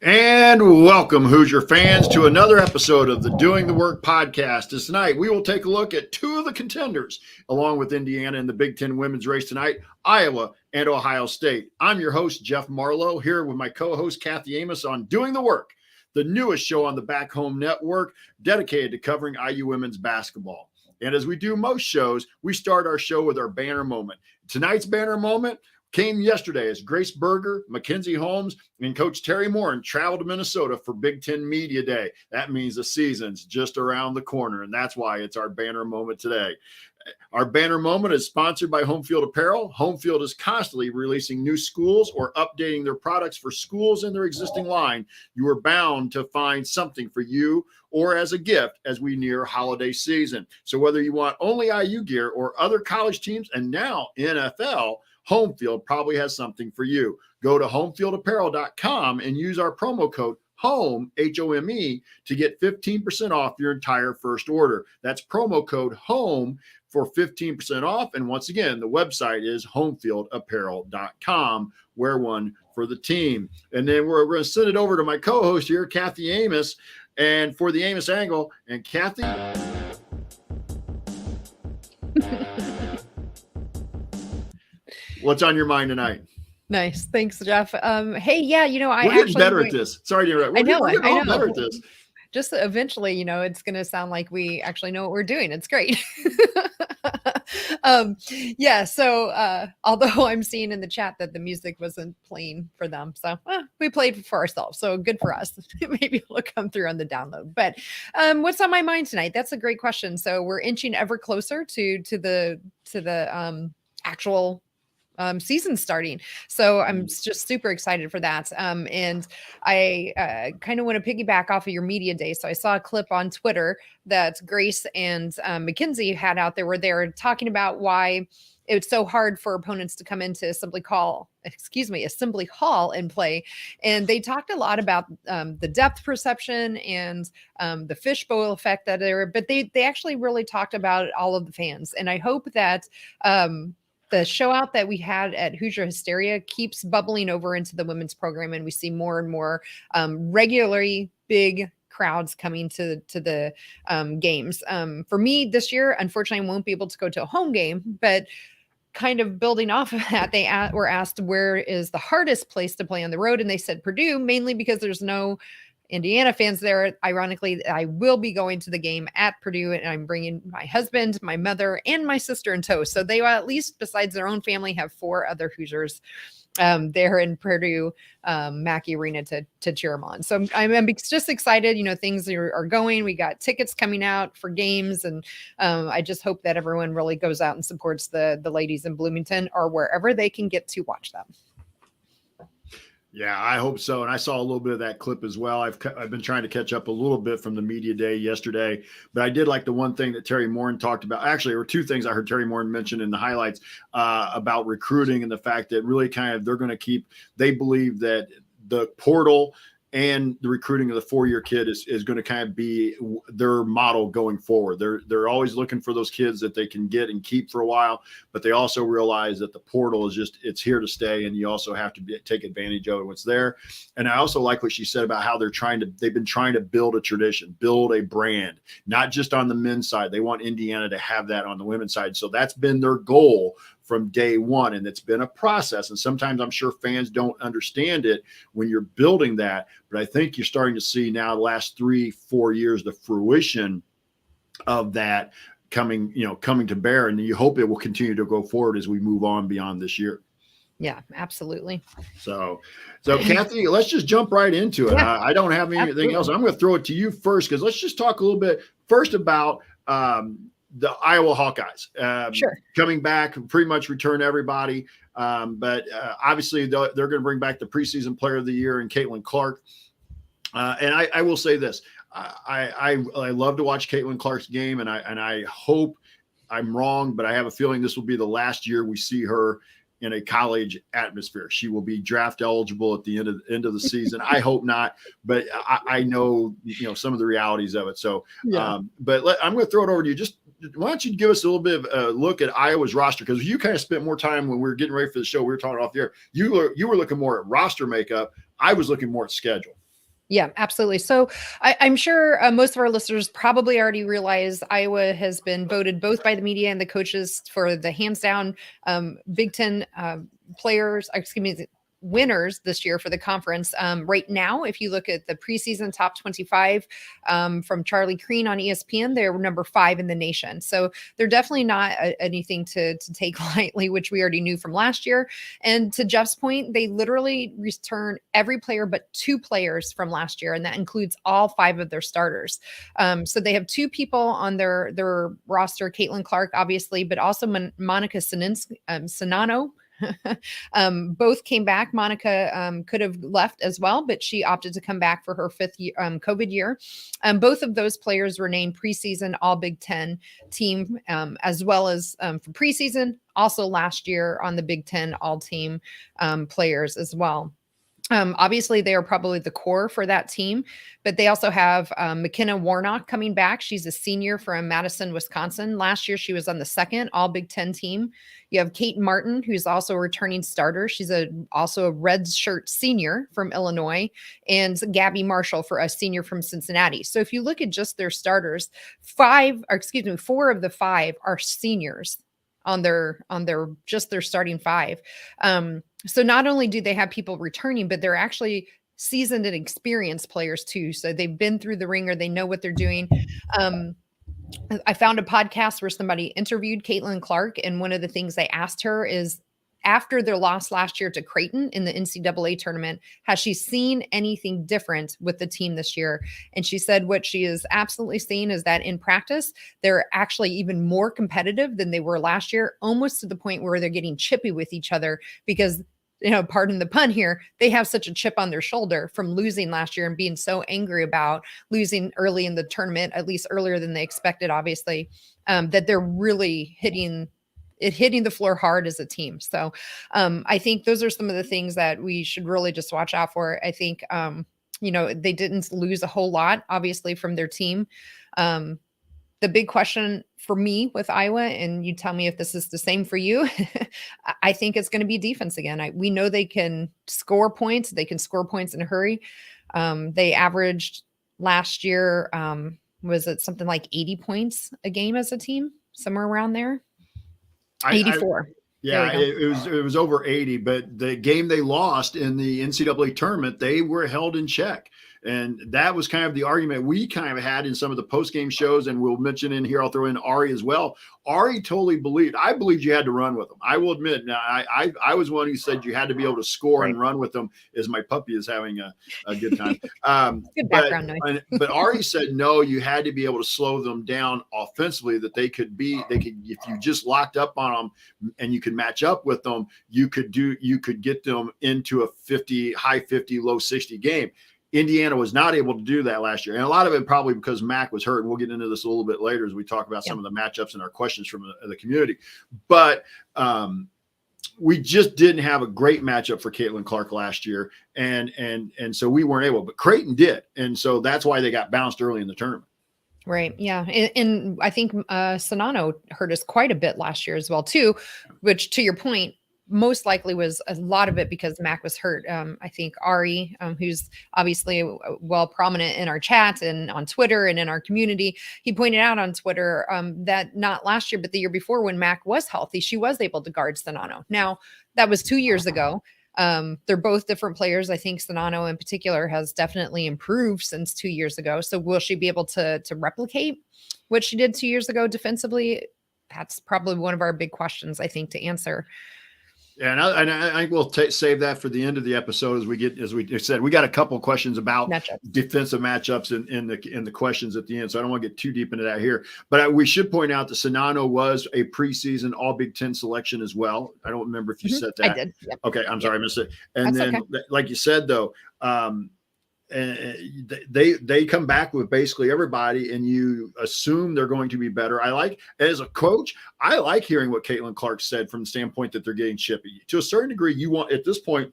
And welcome, Hoosier fans, to another episode of the Doing the Work podcast. Tonight, we will take a look at two of the contenders, along with Indiana in the Big Ten women's race tonight, Iowa and Ohio State. I'm your host, Jeff Marlowe, here with my co-host, Kathy Amos, on Doing the Work, the newest show on the Back Home Network dedicated to covering IU women's basketball. And as we do most shows, we start our show with our banner moment. Tonight's banner moment came yesterday as Grace Berger, Mackenzie Holmes, and Coach Terry Morin traveled to Minnesota for Big Ten Media Day. That means the season's just around the corner, and that's why it's our banner moment today. Our banner moment is sponsored by Home Field Apparel. Home Field is constantly releasing new schools or updating their products for schools in their existing line. You are bound to find something for you or as a gift as we near holiday season. So whether you want only IU gear or other college teams and now NFL, Home Field probably has something for you. Go to homefieldapparel.com and use our promo code HOME, H-O-M-E, to get 15% off your entire first order. That's promo code HOME for 15% off. And once again, the website is homefieldapparel.com. Wear one for the team. And then we're going to send it over to my co-host here, Kathy Amos, and for the Amos Angle. And Kathy... What's on your mind tonight? Nice. Thanks, Jeff. Hey, yeah, we're getting better at this. Sorry to interrupt. We're getting better at this. Just eventually, it's going to sound like we actually know what we're doing. It's great. So although I'm seeing in the chat that the music wasn't playing for them, so we played for ourselves. So good for us. Maybe it'll come through on the download. But what's on my mind tonight? That's a great question. So we're inching ever closer to the actual season starting. So I'm just super excited for that. And I kind of want to piggyback off of your media day. So I saw a clip on Twitter that Grace and Mackenzie had out there where they were talking about why it's so hard for opponents to come into Assembly Hall and play. And they talked a lot about the depth perception and the fishbowl effect that but they actually really talked about all of the fans. And I hope that the show out that we had at Hoosier Hysteria keeps bubbling over into the women's program, and we see more and more regularly big crowds coming to the games. For me this year, unfortunately, I won't be able to go to a home game, but kind of building off of that, they were asked where is the hardest place to play on the road, and they said Purdue, mainly because there's no Indiana fans there. Ironically, I will be going to the game at Purdue, and I'm bringing my husband, my mother, and my sister in tow. So they will, at least besides their own family, have 4 other Hoosiers there in Purdue Mackey Arena to cheer them on. So I'm just excited. Things are going. We got tickets coming out for games, and I just hope that everyone really goes out and supports the ladies in Bloomington or wherever they can get to watch them. Yeah, I hope so. And I saw a little bit of that clip as well. I've been trying to catch up a little bit from the media day yesterday, but I did like the one thing that Terry Morin talked about. Actually, there were 2 things I heard Terry Morin mention in the highlights about recruiting and the fact that really they believe that the portal and the recruiting of the 4-year kid is going to kind of be their model going forward. They're always looking for those kids that they can get and keep for a while, but they also realize that the portal is it's here to stay, and you also have to take advantage of what's there. And I also like what she said about how they've been trying to build a tradition, build a brand, not just on the men's side. They want Indiana to have that on the women's side. So that's been their goal from day one, and it's been a process. And sometimes I'm sure fans don't understand it when you're building that, but I think you're starting to see now the last 3-4 years, the fruition of that coming to bear. And you hope it will continue to go forward as we move on beyond this year. Yeah, absolutely. So Kathy, let's just jump right into it. Yeah, I don't have anything else. I'm going to throw it to you first, because let's just talk a little bit first about the Iowa Hawkeyes coming back, pretty much return everybody. But obviously they're going to bring back the preseason player of the year in Caitlin Clark. And I will say this, I love to watch Caitlin Clark's game, and I hope I'm wrong, but I have a feeling this will be the last year we see her in a college atmosphere. She will be draft eligible at the end of the season. I hope not, but I know, some of the realities of it. So, yeah. I'm going to throw it over to you. Just why don't you give us a little bit of a look at Iowa's roster? Because you kind of spent more time when we were getting ready for the show. We were talking off the air. You were looking more at roster makeup. I was looking more at schedule. Yeah, absolutely. So I'm sure most of our listeners probably already realize Iowa has been voted both by the media and the coaches for the hands down Big Ten players, excuse me, winners this year for the conference. Right now, if you look at the preseason top 25 from Charlie Creen on ESPN, they're number 5 in the nation. So they're definitely not anything to take lightly, which we already knew from last year. And to Jeff's point, they literally return every player but 2 players from last year, and that includes all 5 of their starters. So they have 2 people on their roster, Caitlin Clark, obviously, but also Monica Sinano. Both came back. Monica could have left as well, but she opted to come back for her 5th year, COVID year. Both of those players were named preseason All Big Ten team, as well as for preseason, also last year on the Big Ten All Team players as well. Obviously, they are probably the core for that team, but they also have McKenna Warnock coming back. She's a senior from Madison, Wisconsin. Last year, she was on the 2nd All Big Ten team. You have Kate Martin, who's also a returning starter. She's also a red shirt senior from Illinois, and Gabby Marshall for a senior from Cincinnati. So if you look at just their starters, 4 of the 5 are seniors on their starting 5. So not only do they have people returning, but they're actually seasoned and experienced players too. So they've been through the ringer. They know what they're doing. I found a podcast where somebody interviewed Caitlin Clark, and one of the things they asked her is, after their loss last year to Creighton in the NCAA tournament, has she seen anything different with the team this year? And she said what she is absolutely seeing is that in practice, they're actually even more competitive than they were last year, almost to the point where they're getting chippy with each other because, pardon the pun here, they have such a chip on their shoulder from losing last year and being so angry about losing early in the tournament, at least earlier than they expected, obviously, that they're really hitting the floor hard as a team. So I think those are some of the things that we should really just watch out for. I think, they didn't lose a whole lot, obviously, from their team. The big question for me with Iowa, and you tell me if this is the same for you, I think it's going to be defense again. We know they can score points. They can score points in a hurry. They averaged last year, was it something like 80 points a game as a team, somewhere around there? 84. It was over 80, but the game they lost in the NCAA tournament, they were held in check. And that was kind of the argument we kind of had in some of the post-game shows, and we'll mention in here, I'll throw in Ari as well. Ari totally believed you had to run with them. I will admit, now I was one who said you had to be able to score and run with them, as my puppy is having a good time. Good background noise. But Ari said, no, you had to be able to slow them down offensively, that they could, if you just locked up on them and you could match up with them, you could get them into a high 50, low 60 game. Indiana was not able to do that last year. And a lot of it probably because Mac was hurt. And we'll get into this a little bit later as we talk about some of the matchups and our questions from the community. But we just didn't have a great matchup for Caitlin Clark last year. And so we weren't able, but Creighton did. And so that's why they got bounced early in the tournament. Right. Yeah. And I think Sonano hurt us quite a bit last year as well, too, which, to your point, most likely was a lot of it because Mac was hurt. I think Ari, who's obviously well prominent in our chat and on Twitter and in our community, he pointed out on Twitter that not last year, but the year before, when Mac was healthy, she was able to guard Sonano. Now, that was 2 years ago. They're both different players. I think Sonano in particular has definitely improved since 2 years ago. So will she be able to replicate what she did 2 years ago defensively? That's probably one of our big questions, I think, to answer. Yeah, and I think we'll save that for the end of the episode as we said, we got a couple of questions about defensive matchups in the questions at the end. So I don't want to get too deep into that here, but we should point out that Sonano was a preseason All Big Ten selection as well. I don't remember if you said that. I did. Yep. Okay. I'm sorry. I missed it. And That's then, like you said, though, and they come back with basically everybody, and you assume they're going to be better. As a coach, I like hearing what Caitlin Clark said from the standpoint that they're getting chippy. To a certain degree, you want at this point,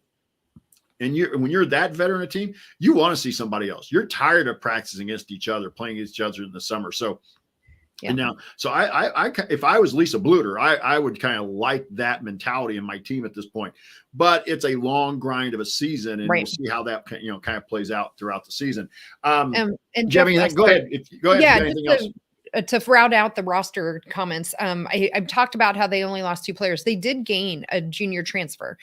and when you're that veteran a team, you want to see somebody else. You're tired of practicing against each other, playing against each other in the summer. So And now, so if I was Lisa Bluter, I would kind of like that mentality in my team at this point. But it's a long grind of a season, and we'll see how that kind of plays out throughout the season. And Do you Jeff, have anything? Go ahead. Go ahead. Yeah, if you anything else. To round out the roster comments, I've talked about how they only lost 2 players. They did gain a junior transfer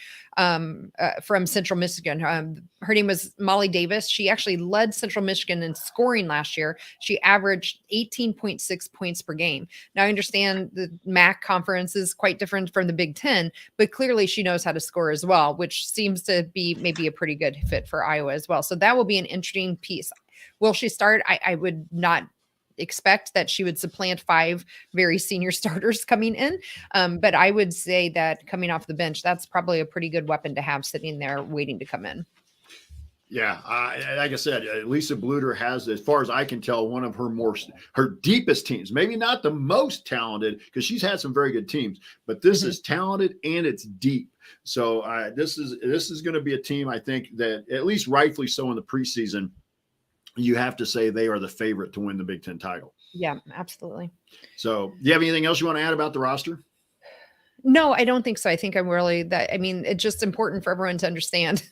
from Central Michigan. Her name was Molly Davis. She actually led Central Michigan in scoring last year. She averaged 18.6 points per game. Now, I understand the MAC conference is quite different from the Big Ten, but clearly she knows how to score as well, which seems to be maybe a pretty good fit for Iowa as well. So that will be an interesting piece. Will she start? I would not expect that she would supplant 5 very senior starters coming in. But I would say that coming off the bench, that's probably a pretty good weapon to have sitting there waiting to come in. Yeah. Like I said, Lisa Bluter has, as far as I can tell, one of her deepest teams, maybe not the most talented, because she's had some very good teams, but this is talented and it's deep. So this is going to be a team, I think, that at least rightfully so in the preseason, you have to say they are the favorite to win the Big Ten title. Yeah, absolutely. So do you have anything else you want to add about the roster? No, I don't think so. I think it's just important for everyone to understand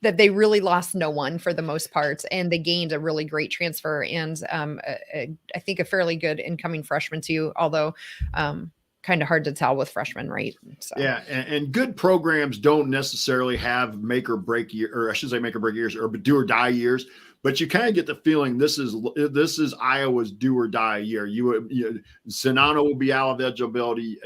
that they really lost no one for the most part, and they gained a really great transfer and I think a fairly good incoming freshman too, although kind of hard to tell with freshmen, right? So. Yeah, and good programs don't necessarily have make or break years, or do or die years. But you kind of get the feeling this is Iowa's do or die year. Sinano will be out of eligibility.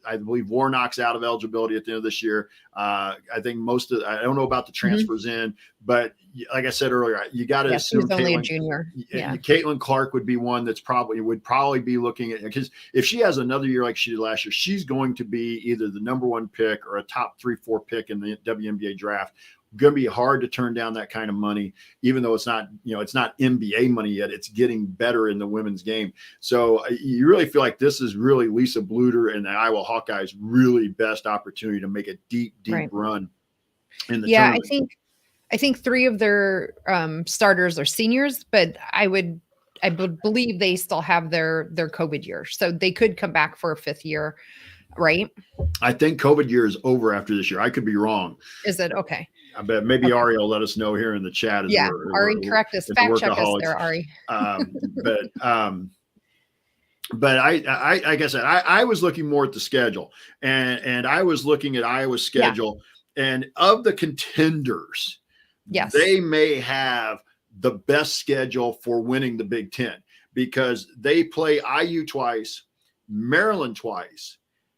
I believe Warnock's out of eligibility at the end of this year. I think I don't know about the transfers in, but like I said earlier, you got to assume only a junior. Caitlin Clark would be one that's would probably be looking at, because if she has another year like she did last year, she's going to be either the number 1 pick or a top 3-4 pick in the WNBA draft. Going to be hard to turn down that kind of money, even though it's not NBA money yet. It's getting better in the women's game. So you really feel like this is really Lisa Bluter and the Iowa Hawkeyes' really best opportunity to make a deep run in the tournament. I think 3 of their starters are seniors, but I would believe they still have their COVID year, so they could come back for a 5th year, right? I think COVID year is over after this year. I could be wrong. Is it? Okay. I bet maybe Ari will let us know here in the chat. Ari, correct us. Fact check us there, Ari. But like I said, I was looking more at the schedule, and I was looking at Iowa's schedule, and of the contenders, they may have the best schedule for winning the Big Ten, because they play IU twice, Maryland twice,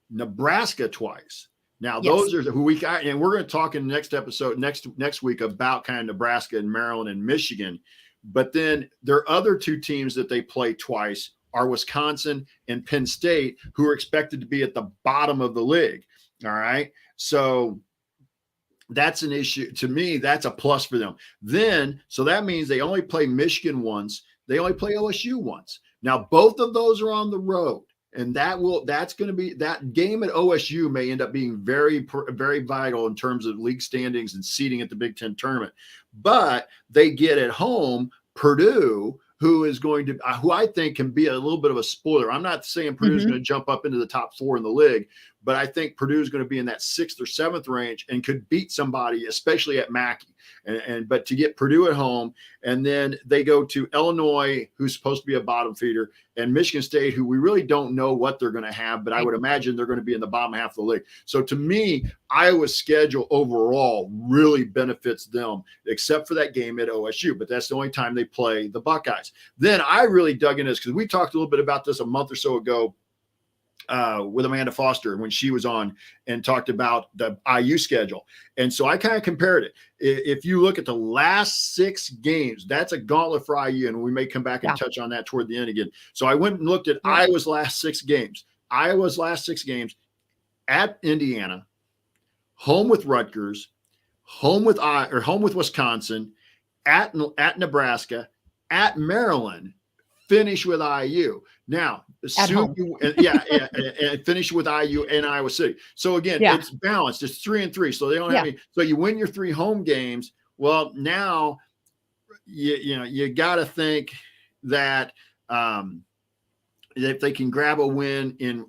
Nebraska twice. Now, those are who we got, and we're going to talk in the next episode next week about kind of Nebraska and Maryland and Michigan. But then their other 2 teams that they play twice are Wisconsin and Penn State, who are expected to be at the bottom of the league. All right. So that's an issue. To me, that's a plus for them. So that means they only play Michigan once. They only play OSU once. Now, both of those are on the road. And that's going to be, that game at OSU may end up being very, very vital in terms of league standings and seeding at the Big Ten tournament. But they get at home Purdue, who I think can be a little bit of a spoiler. I'm not saying Purdue's going to jump up into the top 4 in the league, but I think Purdue is going to be in that 6th or 7th range and could beat somebody, especially at Mackey. But to get Purdue at home, and then they go to Illinois, who's supposed to be a bottom feeder, and Michigan State, who we really don't know what they're going to have, but I would imagine they're going to be in the bottom half of the league. So to me, Iowa's schedule overall really benefits them, except for that game at OSU. But that's the only time they play the Buckeyes. Then I really dug into this because we talked a little bit about this a month or so ago with Amanda Foster when she was on and talked about the IU schedule. And so I kind of compared it. If you look at the last 6 games, that's a gauntlet for IU, and we may come back and touch on that toward the end again. So I went and looked at Iowa's last 6 games. Iowa's last 6 games at Indiana, home with Rutgers, home with Wisconsin, at Nebraska, at Maryland, finish with IU. Now, and finish with IU and Iowa City. So again, it's balanced. It's 3-3. So they don't have any. So you win your 3 home games. Well, now you got to think that if they can grab a win in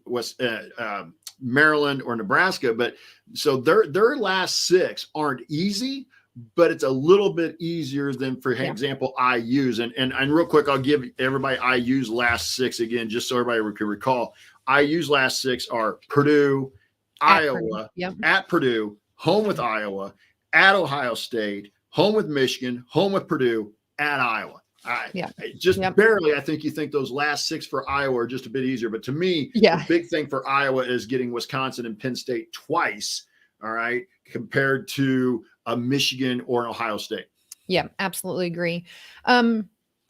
Maryland or Nebraska. But so their last 6 aren't easy, but it's a little bit easier than, for example, IU's. And real quick, I'll give everybody IU's last 6 again, just so everybody can recall. IU's last 6 are Purdue, Iowa, at Purdue, home with Iowa, at Ohio State, home with Michigan, home with Purdue, at Iowa. Barely. I think you think those last 6 for Iowa are just a bit easier. But to me, the big thing for Iowa is getting Wisconsin and Penn State twice, all right, compared to a Michigan or an Ohio State. Yeah, absolutely agree.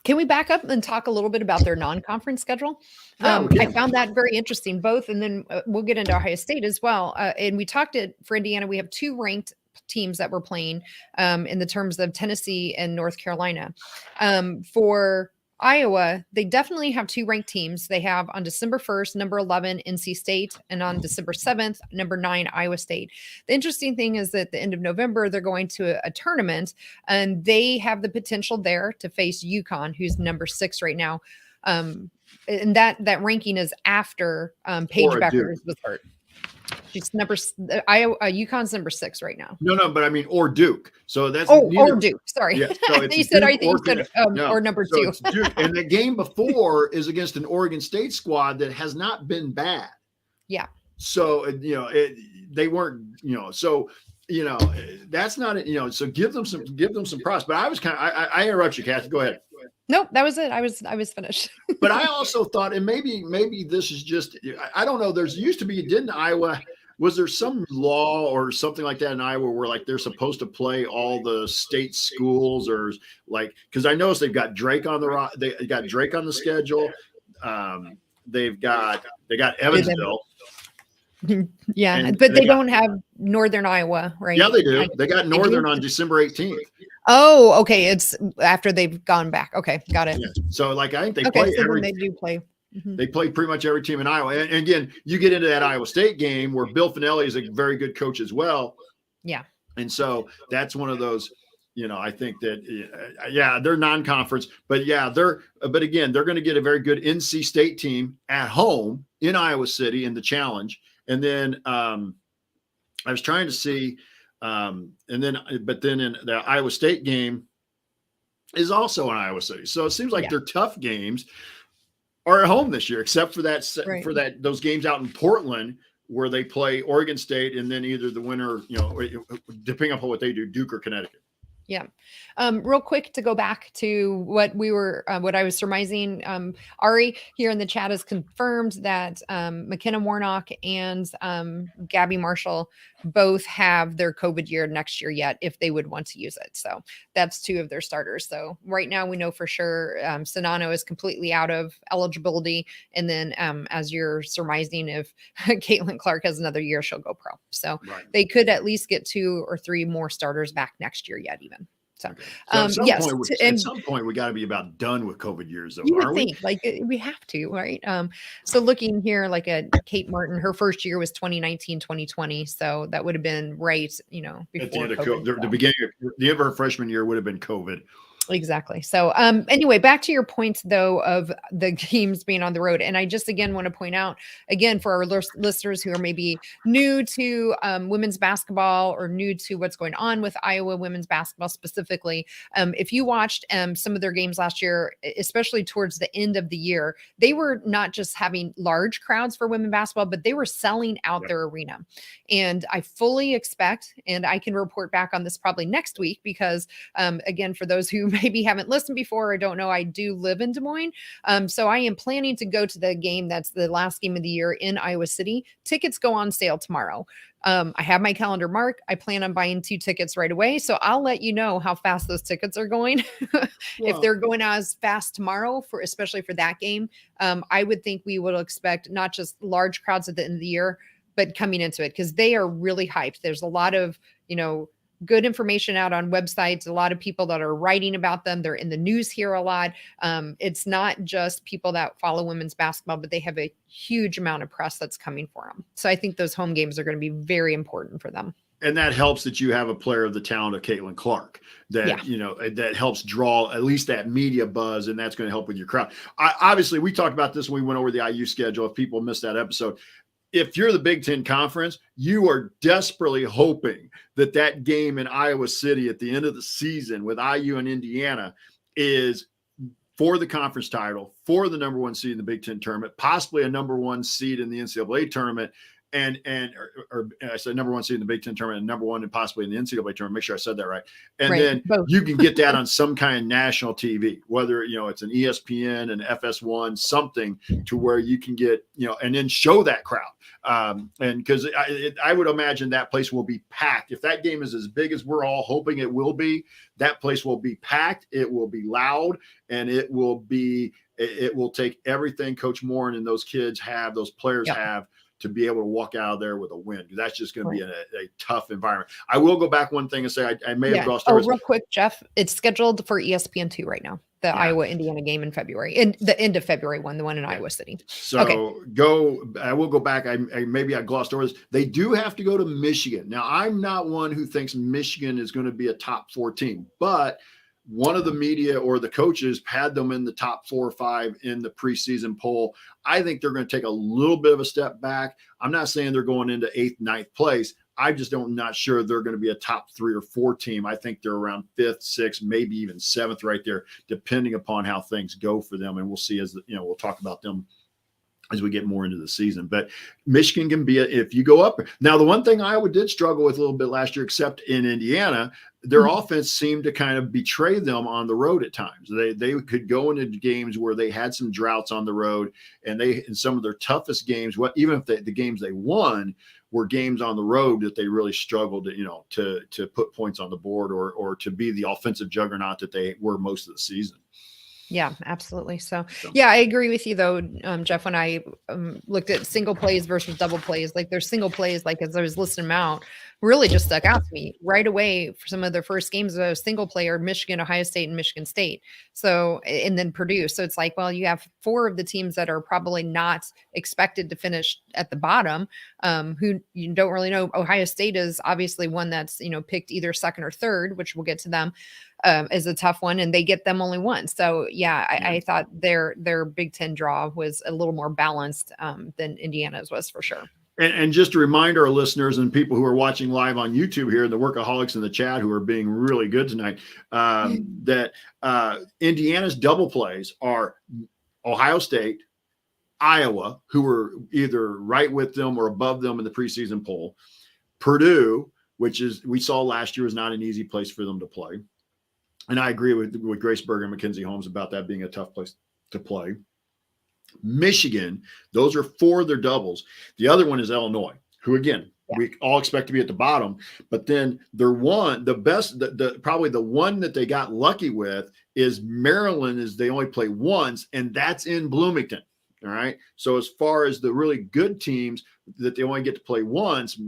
Can we back up and talk a little bit about their non-conference schedule? I found that very interesting, both, and then we'll get into Ohio State as well. And we talked for Indiana, we have 2 ranked teams that were playing in the terms of Tennessee and North Carolina. For Iowa, they definitely have 2 ranked teams. They have on December 1st, number 11, NC State, and on December 7th, number 9, Iowa State. The interesting thing is that at the end of November, they're going to a tournament, and they have the potential there to face UConn, who's number 6 right now. And that ranking is after Paige Beckers was hurt. She's UConn's number 6 right now. No, but I mean, or Duke. So that's or Duke. Sorry, yeah, so it's you said or number so 2. It's Duke. And the game before is against an Oregon State squad that has not been bad. Yeah. So they weren't. So that's not. So give them some props. But I was I interrupt you, Kathy. Go ahead. Nope, that was it. I was finished. But I also thought, and maybe this is just, I don't know. There's used to be, didn't Iowa, was there some law or something like that in Iowa where like they're supposed to play all the state schools, or like, because I noticed they've got Drake on they got Drake on the schedule. They got Evansville. Yeah, but they don't have Northern Iowa, right? Yeah, they do. They got Northern on December 18th. Oh, okay. It's after they've gone back. Okay, got it. Yeah. So, like, I think they play every. They do play. Mm-hmm. They play pretty much every team in Iowa. And again, you get into that Iowa State game where Bill Finelli is a very good coach as well. Yeah. And so that's one of those. I think that they're non-conference, but but again, they're going to get a very good NC State team at home in Iowa City in the challenge. And then I was trying to see, but then in the Iowa State game is also in Iowa City. So it seems like their tough games are at home this year, except for those games out in Portland where they play Oregon State and then either the winner, depending upon what they do, Duke or Connecticut. Yeah. Real quick to go back to what I was surmising. Ari here in the chat has confirmed that McKenna Warnock and Gabby Marshall both have their COVID year next year yet, if they would want to use it. So that's 2 of their starters. So right now we know for sure Sonano is completely out of eligibility. And then as you're surmising, if Caitlin Clark has another year, she'll go pro. So They could at least get 2 or 3 more starters back next year yet even. So, at some point, we got to be about done with COVID years, though. You would think, like, we have to, right? So looking here, like at Kate Martin, her first year was 2019, 2020. So that would have been right, before at the end of COVID, the beginning of the end of her freshman year would have been COVID. Exactly. So anyway, back to your point, though, of the games being on the road. And I just, again, want to point out, again, for our listeners who are maybe new to women's basketball or new to what's going on with Iowa women's basketball specifically, if you watched some of their games last year, especially towards the end of the year, they were not just having large crowds for women basketball, but they were selling out their arena. And I fully expect, and I can report back on this probably next week, because again, for those who maybe haven't listened before or don't know, I do live in Des Moines. So I am planning to go to the game. That's the last game of the year in Iowa City. Tickets go on sale tomorrow. I have my calendar marked. I plan on buying 2 tickets right away. So I'll let you know how fast those tickets are going. If they're going as fast tomorrow, especially for that game, I would think we will expect not just large crowds at the end of the year, but coming into it, because they are really hyped. There's a lot of, good information out on websites, a lot of people that are writing about them. They're in the news here a lot. It's not just people that follow women's basketball, but they have a huge amount of press that's coming for them. So I think those home games are going to be very important for them. And that helps that you have a player of the talent of Caitlin Clark that, that helps draw at least that media buzz, and that's going to help with your crowd. Obviously, we talked about this when we went over the IU schedule. If people missed that episode, if you're the Big Ten Conference, you are desperately hoping that that game in Iowa City at the end of the season with IU and Indiana is for the conference title, for the number one seed in the Big Ten tournament, possibly a number one seed in the NCAA tournament, or I said number one seed in the Big Ten tournament and number one and possibly in the NCAA tournament. Make sure I said that right. And then you can get that on some kind of national TV, whether, it's an ESPN and FS1, something to where you can get, and then show that crowd. And because I would imagine that place will be packed. If that game is as big as we're all hoping it will be, that place will be packed. It will be loud, and it will take everything Coach Morin and those kids have, those players have, to be able to walk out of there with a win. That's just going to be a tough environment. I will go back one thing and say I may have glossed over. Real quick, Jeff, it's scheduled for ESPN2 right now. The Iowa-Indiana game in February, in the end of February, the one in Iowa City. So I will go back. Maybe I glossed over this. They do have to go to Michigan. Now, I'm not one who thinks Michigan is going to be a top 4 team, but one of the media or the coaches had them in the top 4 or 5 in the preseason poll. I think they're going to take a little bit of a step back. I'm not saying they're going into 8th, 9th place. I just not sure they're going to be a top 3 or 4 team. I think they're around 5th, 6th, maybe even 7th right there, depending upon how things go for them. And we'll see we'll talk about them as we get more into the season. But Michigan can be, if you go up. Now, the one thing Iowa did struggle with a little bit last year, except in Indiana, their offense seemed to kind of betray them on the road at times. They could go into games where they had some droughts on the road, and in some of their toughest games, even if the games they won were games on the road, that they really struggled to put points on the board or to be the offensive juggernaut that they were most of the season. Yeah, absolutely. So I agree with you though, Jeff, when I looked at single plays versus double plays, like their single plays, like as I was listing them out, really just stuck out to me right away for some of their first games of a single player, Michigan, Ohio State, and Michigan State. So, and then Purdue. So it's like, well, you have 4 of the teams that are probably not expected to finish at the bottom, who you don't really know. Ohio State is obviously one that's, picked either 2nd or 3rd, which we'll get to them. Is a tough one, and they get them only one. So I thought their Big Ten draw was a little more balanced than Indiana's was for sure. And just to remind our listeners and people who are watching live on YouTube here, the workaholics in the chat who are being really good tonight, that Indiana's double plays are Ohio State, Iowa, who were either right with them or above them in the preseason poll, Purdue, which we saw last year was not an easy place for them to play. And I agree with Grace Berger and Mackenzie Holmes about that being a tough place to play. Michigan, those are 4 of their doubles. The other one is Illinois, who again, we all expect to be at the bottom, but then probably the one that they got lucky with is Maryland, is they only play once, and that's in Bloomington. All right. So as far as the really good teams that they only get to play once,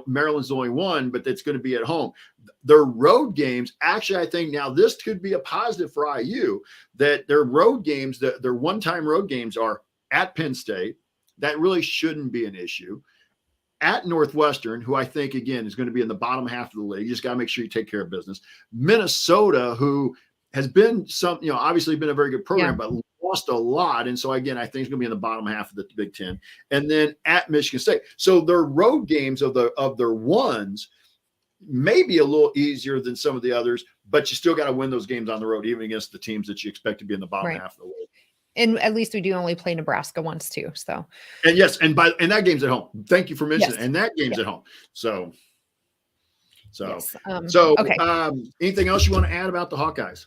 Maryland's the only one, but it's going to be at home. Their road games, actually, I think now this could be a positive for IU, that their road games, their one-time road games are at Penn State. That really shouldn't be an issue. At Northwestern, who I think, again, is going to be in the bottom half of the league. You just got to make sure you take care of business. Minnesota, who has been obviously been a very good program, but lost a lot. And so, again, I think it's going to be in the bottom half of the Big Ten. And then at Michigan State. So their road games of their ones may be a little easier than some of the others, but you still got to win those games on the road, even against the teams that you expect to be in the bottom half of the league. And at least we do only play Nebraska once too. So, and yes, and that game's at home. Thank you for mentioning it. And that game's at home. So okay. Anything else you want to add about the Hawkeyes?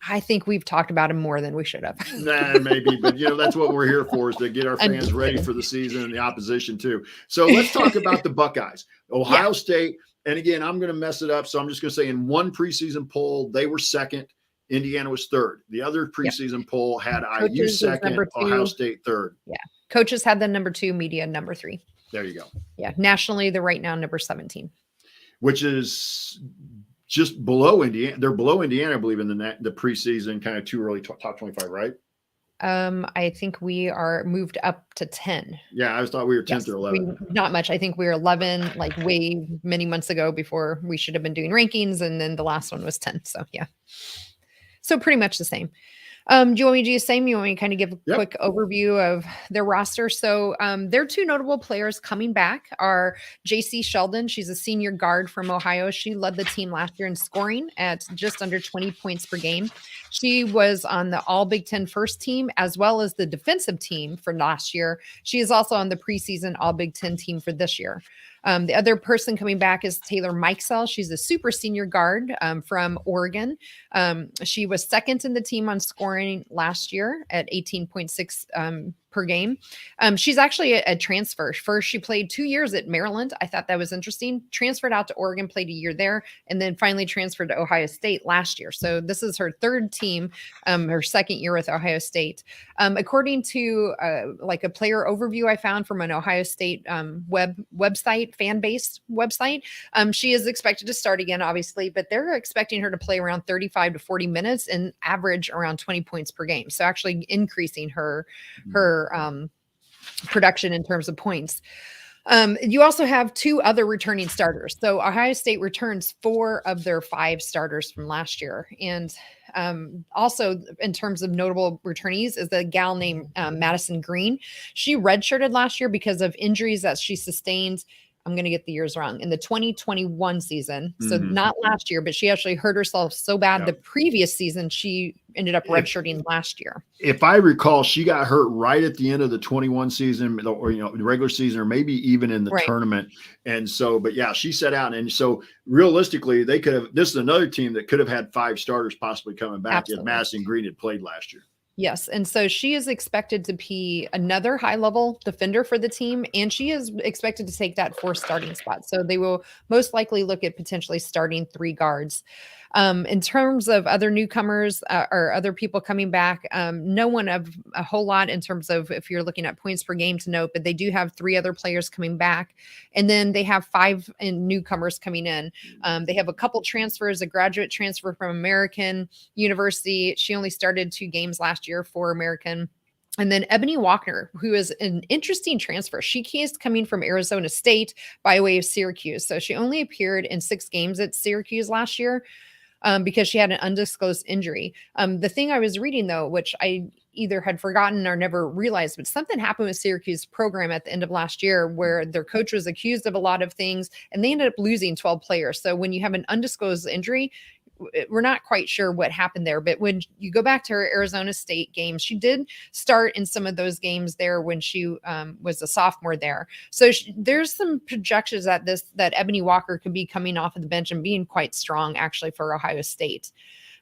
I think we've talked about them more than we should have. Maybe, but that's what we're here for, is to get our fans ready for the season and the opposition too. So let's talk about the Buckeyes. Ohio State, and again, I'm going to mess it up, so I'm just going to say in one preseason poll, they were 2nd. Indiana was 3rd. The other preseason poll had IU 2nd, Ohio State 3rd. Yeah. Coaches had the number 2, media number 3. There you go. Yeah. Nationally, they're right now number 17. Which is just below Indiana. They're below Indiana, I believe, in the preseason, kind of too early top 25, right? I think we are moved up to 10. Yeah, I thought we were 10th Yes, or 11th. not much. I think we were 11, like way many months ago before we should have been doing rankings, and then the last one was 10. So yeah, so pretty much the same. Do you want me to do the same? You want me to kind of give a Yep. quick overview of their roster? So their two notable players coming back are JC Sheldon. She's a senior guard from Ohio. She led the team last year in scoring at just under 20 points per game. She was on the All Big Ten first team as well as the defensive team for last year. She is also on the preseason All Big Ten team for this year. The other person coming back is Taylor Mikesell. She's a super senior guard from Oregon. She was second in the team on scoring last year at 18.6 per game. She's actually a transfer. First, she played 2 years at Maryland. I thought that was interesting. Transferred out to Oregon, played a year there, and then finally transferred to Ohio State last year. So this is her third team, her second year with Ohio State. According to like a player overview I found from an Ohio State website, fan-based website, she is expected to start again, obviously, but they're expecting her to play around 35 to 40 minutes and average around 20 points per game. So actually increasing her production in terms of points. You also have two other returning starters. So Ohio State returns 4 of their 5 starters from last year. And also in terms of notable returnees is a gal named Madison Green. She redshirted last year because of injuries that she sustained. I'm going to get the years wrong, in the 2021 season. So not last year, but she actually hurt herself so bad the previous season, she ended up redshirting last year. If I recall, she got hurt right at the end of the 21 season, or, the regular season, or maybe even in the tournament. And so, but yeah, she sat out. And so realistically, they could have, this is another team that could have had 5 starters possibly coming back if Madison Green had played last year. Yes. And so she is expected to be another high-level defender for the team, and she is expected to take that 4th starting spot. So they will most likely look at potentially starting 3 guards. In terms of other newcomers or other people coming back, no one of a whole lot in terms of if you're looking at points per game to note, but they do have 3 other players coming back. And then they have 5 newcomers coming in. They have a couple transfers, a graduate transfer from American University. She only started 2 games last year for American. And then Ebony Walker, who is an interesting transfer. She is coming from Arizona State by way of Syracuse. So she only appeared in 6 games at Syracuse last year because she had an undisclosed injury. The thing I was reading, though, which I either had forgotten or never realized, but something happened with Syracuse program at the end of last year where their coach was accused of a lot of things and they ended up losing 12 players. So when you have an undisclosed injury, we're not quite sure what happened there, but when you go back to her Arizona State games, she did start in some of those games there when she was a sophomore there. So there's some projections that Ebony Walker could be coming off of the bench and being quite strong actually for Ohio State.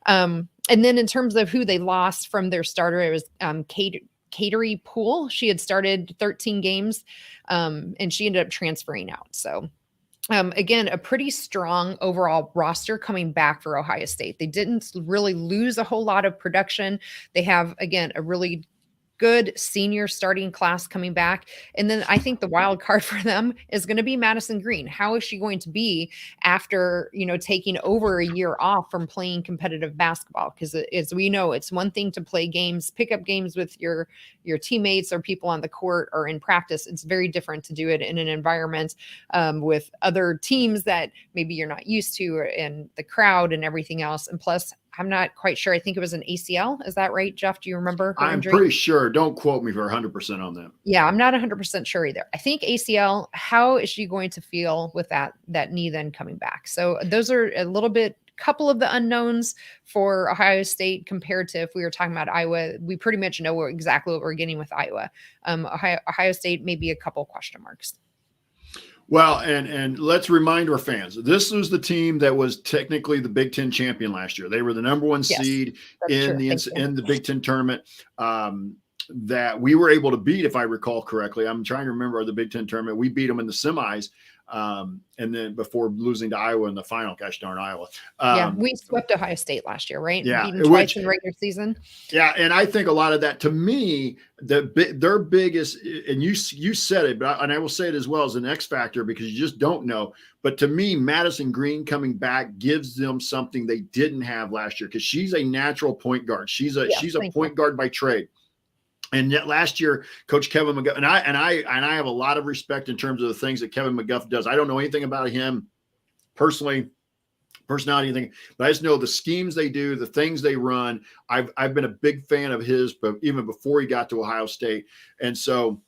And then in terms of who they lost from their starter, it was Catery Poole. She had started 13 games and she ended up transferring out. So again, a pretty strong overall roster coming back for Ohio State. They didn't really lose a whole lot of production. They have, again, a really good senior starting class coming back. And then I think the wild card for them is going to be Madison Green. How is she going to be after, taking over a year off from playing competitive basketball? Because as we know, it's one thing to play games, pick up games with your teammates or people on the court or in practice. It's very different to do it in an environment with other teams that maybe you're not used to and the crowd and everything else. And plus, I'm not quite sure. I think it was an ACL. Is that right, Jeff? Do you remember her I'm injury? pretty sure. Don't quote me for 100% on that. Yeah, I'm not 100% sure either. I think ACL. How is she going to feel with that knee then coming back? So those are a little bit, couple of the unknowns for Ohio State compared to if we were talking about Iowa. We pretty much know exactly what we're getting with Iowa. Ohio State, maybe a couple question marks. Well, and let's remind our fans, this was the team that was technically the Big Ten champion last year. They were the number 1 seed in the Big Ten tournament that we were able to beat, if I recall correctly. I'm trying to remember the Big Ten tournament. We beat them in the semis. And then before losing to Iowa in the final, gosh darn Iowa. We swept Ohio State last year, right? Yeah. Beaten twice in regular season. Yeah. And I think a lot of that, to me, their biggest, and you said it, but I will say it as well, as an X factor, because you just don't know. But to me, Madison Green coming back gives them something they didn't have last year, because she's a natural point guard. She's a point guard by trade. And yet last year, Coach Kevin McGuff, and I have a lot of respect in terms of the things that Kevin McGuff does. I don't know anything about him personally, personality, anything, but I just know the schemes they do, the things they run. I've been a big fan of his, but even before he got to Ohio State, and so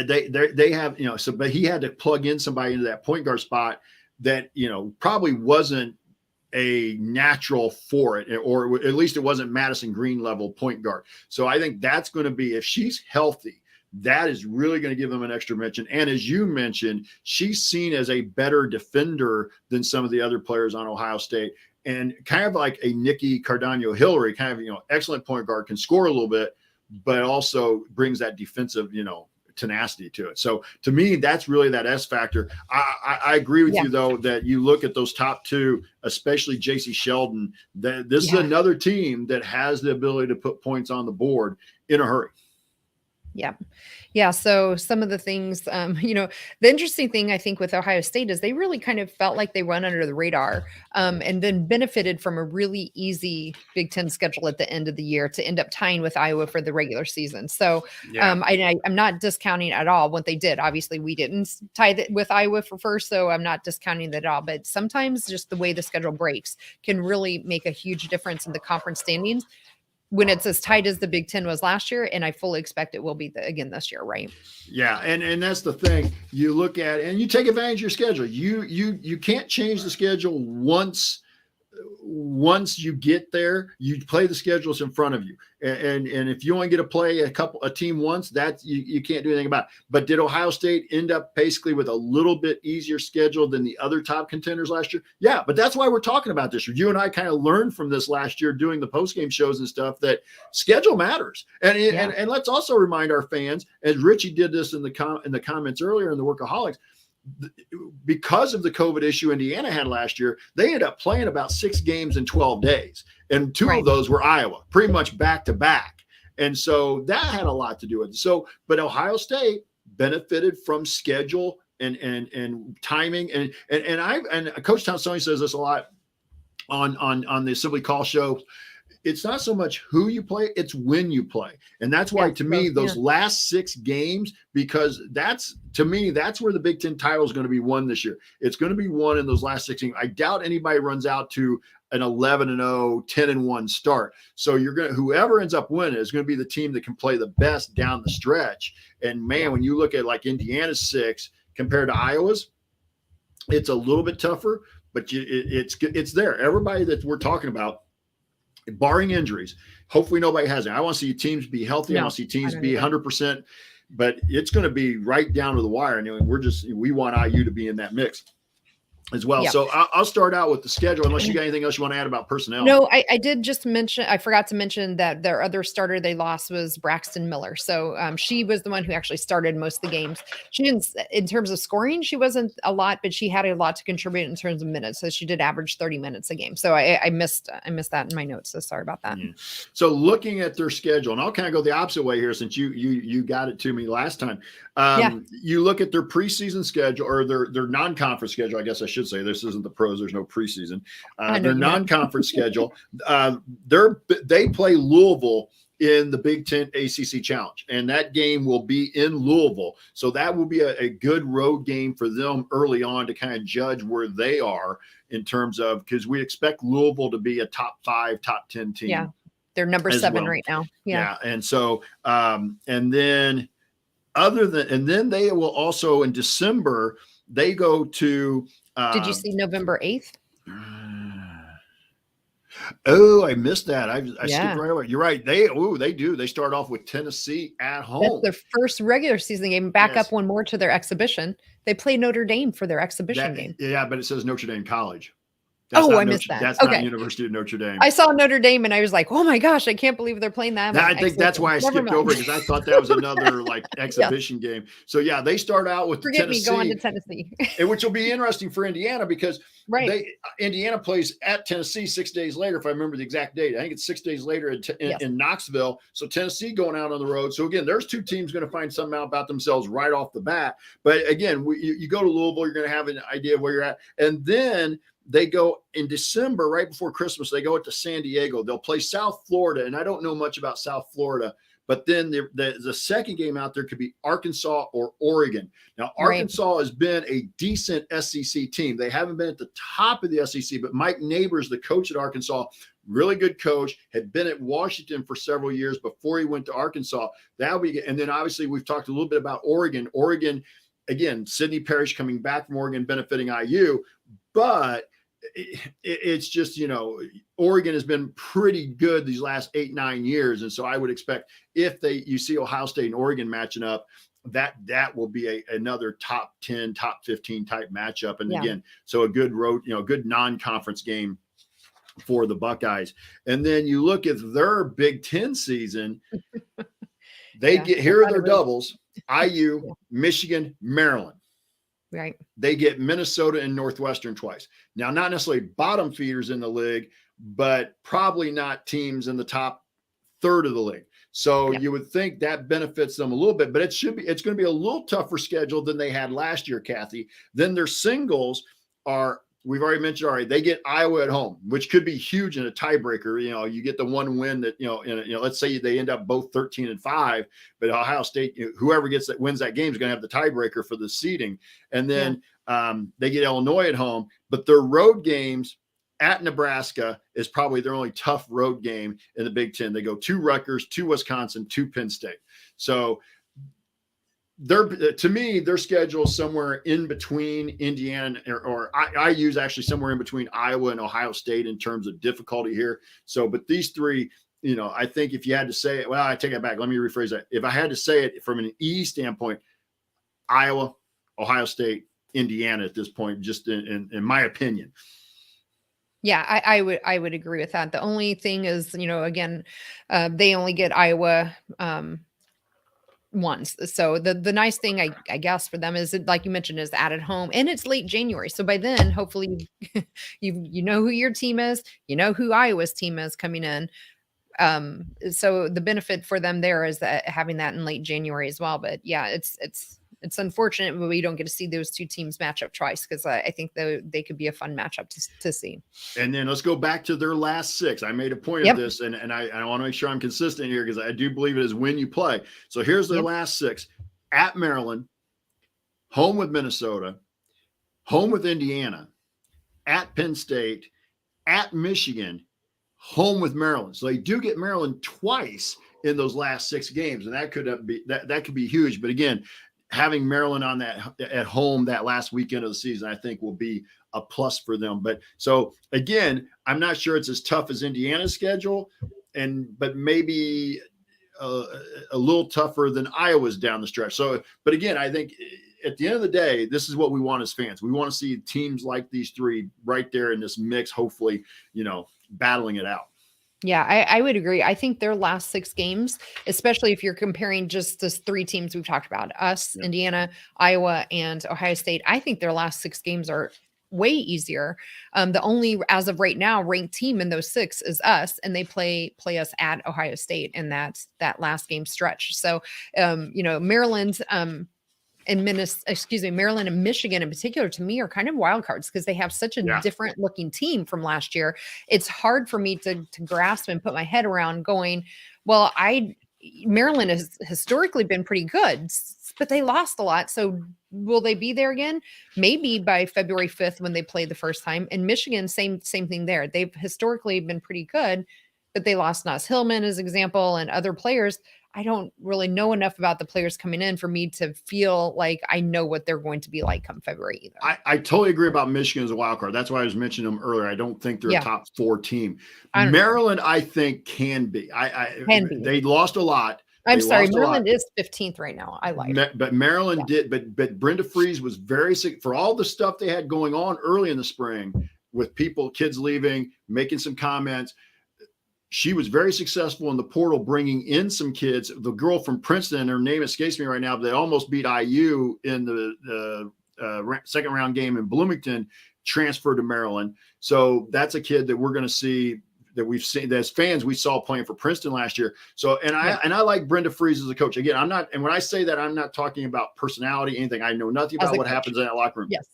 they have, you know, so but he had to plug in somebody into that point guard spot that, you know, probably wasn't a natural for it, or at least it wasn't Madison Green level point guard. So I think that's going to be, if she's healthy, that is really going to give them an extra mention. And as you mentioned, she's seen as a better defender than some of the other players on Ohio State, and kind of like a Nikki Cardano-Hillary, kind of, you know, excellent point guard, can score a little bit, but also brings that defensive, you know, tenacity to it. So to me, that's really that S factor. I agree with you, though, that you look at those top two, especially JC Sheldon, that this is another team that has the ability to put points on the board in a hurry. Yeah. Yeah. So some of the things, you know, the interesting thing I think with Ohio State is they really kind of felt like they run under the radar, and then benefited from a really easy Big Ten schedule at the end of the year to end up tying with Iowa for the regular season. So I'm not discounting at all what they did. Obviously, we didn't tie with Iowa for first, so I'm not discounting that at all. But sometimes just the way the schedule breaks can really make a huge difference in the conference standings when it's as tight as the Big Ten was last year, and I fully expect it will be again this year, right? Yeah, and that's the thing. You look at and you take advantage of your schedule. You can't change the schedule once you get there. You play the schedules in front of you, and if you only get to play a team once, that you can't do anything about it. But did Ohio State end up basically with a little bit easier schedule than the other top contenders last year? Yeah, but that's why we're talking about this. You and I kind of learned from this last year doing the post-game shows and stuff, that schedule matters. And let's also remind our fans, as Richie did this in the comments earlier in the Workaholics, because of the COVID issue Indiana had last year, they ended up playing about 6 games in 12 days. And 2 of those were Iowa, pretty much back to back. And so that had a lot to do with it. So, but Ohio State benefited from schedule and timing. And Coach Townsend says this a lot on the Assembly Call show. It's not so much who you play, it's when you play. And that's why, to me, those last 6 games, because that's where the Big Ten title is going to be won this year. It's going to be won in those last 6 games. I doubt anybody runs out to an 11-0, 10-1 start. So whoever ends up winning is going to be the team that can play the best down the stretch. And man, when you look at like Indiana's 6 compared to Iowa's, it's a little bit tougher, but it's there. Everybody that we're talking about, barring injuries, hopefully nobody has it. I want to see teams be healthy. I want to see teams be 100%, but it's going to be right down to the wire. And we want IU to be in that mix as well. So I'll start out with the schedule, unless you got anything else you want to add about personnel. No, I did just mention, I forgot to mention that their other starter they lost was Braxton Miller. So she was the one who actually started most of the games. She didn't, in terms of scoring, she wasn't a lot, but she had a lot to contribute in terms of minutes. So she did average 30 minutes a game. So I missed that in my notes. So sorry about that. So looking at their schedule, and I'll kind of go the opposite way here, since you got it to me last time. You look at their preseason schedule, or their non-conference schedule, I guess I should say. This isn't the pros. There's no preseason. Their non-conference schedule, they play Louisville in the Big Ten ACC Challenge, and that game will be in Louisville. So that will be a good road game for them early on to kind of judge where they are in terms of, because we expect Louisville to be a top 5, top 10 team. Yeah, they're number 7 right now. Yeah, and so and then they will also in December they go to. Did you see November 8th? Oh, I missed that. I skipped right over. You're right. They do. They start off with Tennessee at home. That's their first regular season game. Back up one more to their exhibition. They play Notre Dame for their exhibition game. Yeah, but it says Notre Dame College. I missed that. That's not University of Notre Dame. I saw Notre Dame and I was like, oh my gosh, I can't believe they're playing that. I think that's why I skipped over, because I thought that was another like exhibition game. So yeah, they start out with Tennessee. Going to Tennessee. Which will be interesting for Indiana, because Indiana plays at Tennessee 6 days later, if I remember the exact date. I think it's 6 days later in Knoxville. So Tennessee going out on the road. So again, there's 2 teams going to find something out about themselves right off the bat. But again, you go to Louisville, you're going to have an idea of where you're at. And then they go in December, right before Christmas, they go to San Diego. They'll play South Florida. And I don't know much about South Florida, But then the second game out there could be Arkansas or Oregon. Now, Right. Arkansas has been a decent SEC team. They haven't been at the top of the SEC, but Mike Neighbors, the coach at Arkansas, really good coach, had been at Washington for several years before he went to Arkansas. That'll be, and then obviously we've talked a little bit about Oregon. Oregon, again, Sidney Parrish coming back from Oregon, benefiting IU, but it's just, Oregon has been pretty good these last 8-9 years. And so I would expect if you see Ohio State and Oregon matching up, that will be another top 10, top 15 type matchup. And again, so a good road, good non-conference game for the Buckeyes. And then you look at their Big Ten season, here are their doubles: IU, Michigan, Maryland. Right. They get Minnesota and Northwestern twice. Now, not necessarily bottom feeders in the league, but probably not teams in the top third of the league. So you would think that benefits them a little bit, but it's going to be a little tougher schedule than they had last year, Kathy. Then their singles are, we've already mentioned, they get Iowa at home, which could be huge in a tiebreaker. You get the one win that, let's say they end up both 13-5, but Ohio State, whoever wins that game is going to have the tiebreaker for the seeding. And then they get Illinois at home, but their road games at Nebraska is probably their only tough road game in the Big Ten. They go to Rutgers, to Wisconsin, to Penn State. So to me, their schedule is somewhere in between Indiana, or I use actually somewhere in between Iowa and Ohio State in terms of difficulty here. So, but these three, I think if you had to say it, well, I take it back. Let me rephrase that. If I had to say it from an E standpoint, Iowa, Ohio State, Indiana at this point, just in my opinion. Yeah, I would agree with that. The only thing is, again, they only get Iowa once. So the nice thing, I guess, for them is, like you mentioned, is at home, and it's late January. So by then, hopefully, you know who your team is, who Iowa's team is coming in. So the benefit for them there is that having that in late January as well. But yeah, it's unfortunate we don't get to see those two teams match up twice, because I think they could be a fun matchup to see. And then let's go back to their last six. I made a point of this, and I want to make sure I'm consistent here, because I do believe it is when you play. So here's their last six: at Maryland, home with Minnesota, home with Indiana, at Penn State, at Michigan, home with Maryland. So they do get Maryland twice in those last 6 games, and that could be huge. But again, having Maryland on that at home that last weekend of the season, I think will be a plus for them. But so again, I'm not sure it's as tough as Indiana's schedule, but maybe a little tougher than Iowa's down the stretch. So, but again, I think at the end of the day, this is what we want as fans. We want to see teams like these three right there in this mix, hopefully, battling it out. Yeah, I would agree. I think their last 6 games, especially if you're comparing just the 3 teams we've talked about, us, Indiana, Iowa, and Ohio State, I think their last 6 games are way easier. The only, as of right now, ranked team in those 6 is us, and they play us at Ohio State in that last game stretch. So, Maryland, Maryland and Michigan in particular, to me, are kind of wild cards, because they have such a different looking team from last year. It's hard for me to grasp and put my head around going, well, Maryland has historically been pretty good, but they lost a lot. So will they be there again? Maybe by February 5th when they play the first time. And Michigan, same thing there. They've historically been pretty good, but they lost Nas Hillman as example, and other players. I don't really know enough about the players coming in for me to feel like I know what they're going to be like come February either. I totally agree about Michigan as a wild card. That's why I was mentioning them earlier. I don't think they're a top 4 team. Maryland, I think, can be. They lost a lot. I'm sorry, Maryland is 15th right now. I like but Maryland did. But Brenda Freese was very sick for all the stuff they had going on early in the spring with kids leaving, making some comments. She was very successful in the portal, bringing in some kids. The girl from Princeton, her name escapes me right now, but they almost beat IU in the second round game in Bloomington, transferred to Maryland. So that's a kid that we're going to see, that we've seen, that as fans we saw playing for Princeton last year. So, I like Brenda Freese as a coach. Again, and when I say that, I'm not talking about personality, anything. I know nothing about what happens in that locker room. Yes.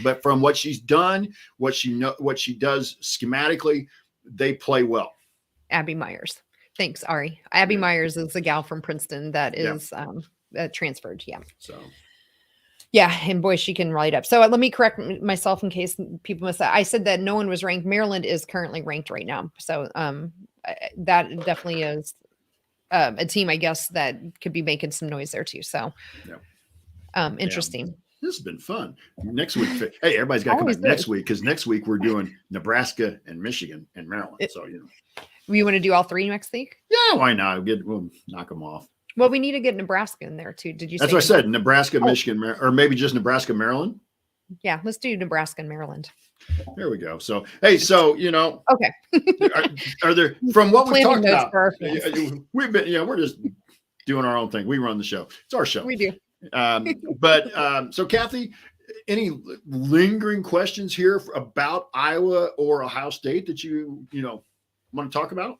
But from what she's done, what she does schematically, they play well. Abby Myers. Thanks, Ari. Abby Yeah. Myers is the gal from Princeton that Yeah. is transferred. Yeah. So Yeah, and boy, she can write up. So let me correct myself in case people miss that. I said that no one was ranked. Maryland is currently ranked right now. So that definitely is a team, I guess, that could be making some noise there too. So interesting. This has been fun. Next week, hey, everybody's got to come back next week, because next week we're doing Nebraska and Michigan and Maryland. So you want to do all three next week? Yeah, why not? We'll knock them off. Well, we need to get Nebraska in there too. Did you? That's what I said. Nebraska, Michigan, or maybe just Nebraska, Maryland. Yeah, let's do Nebraska and Maryland. There we go. So hey, okay. are there, from what we've talked about? We've been, we're just doing our own thing. We run the show. It's our show. We do. So Kathy, any lingering questions here about Iowa or Ohio State that you want to talk about?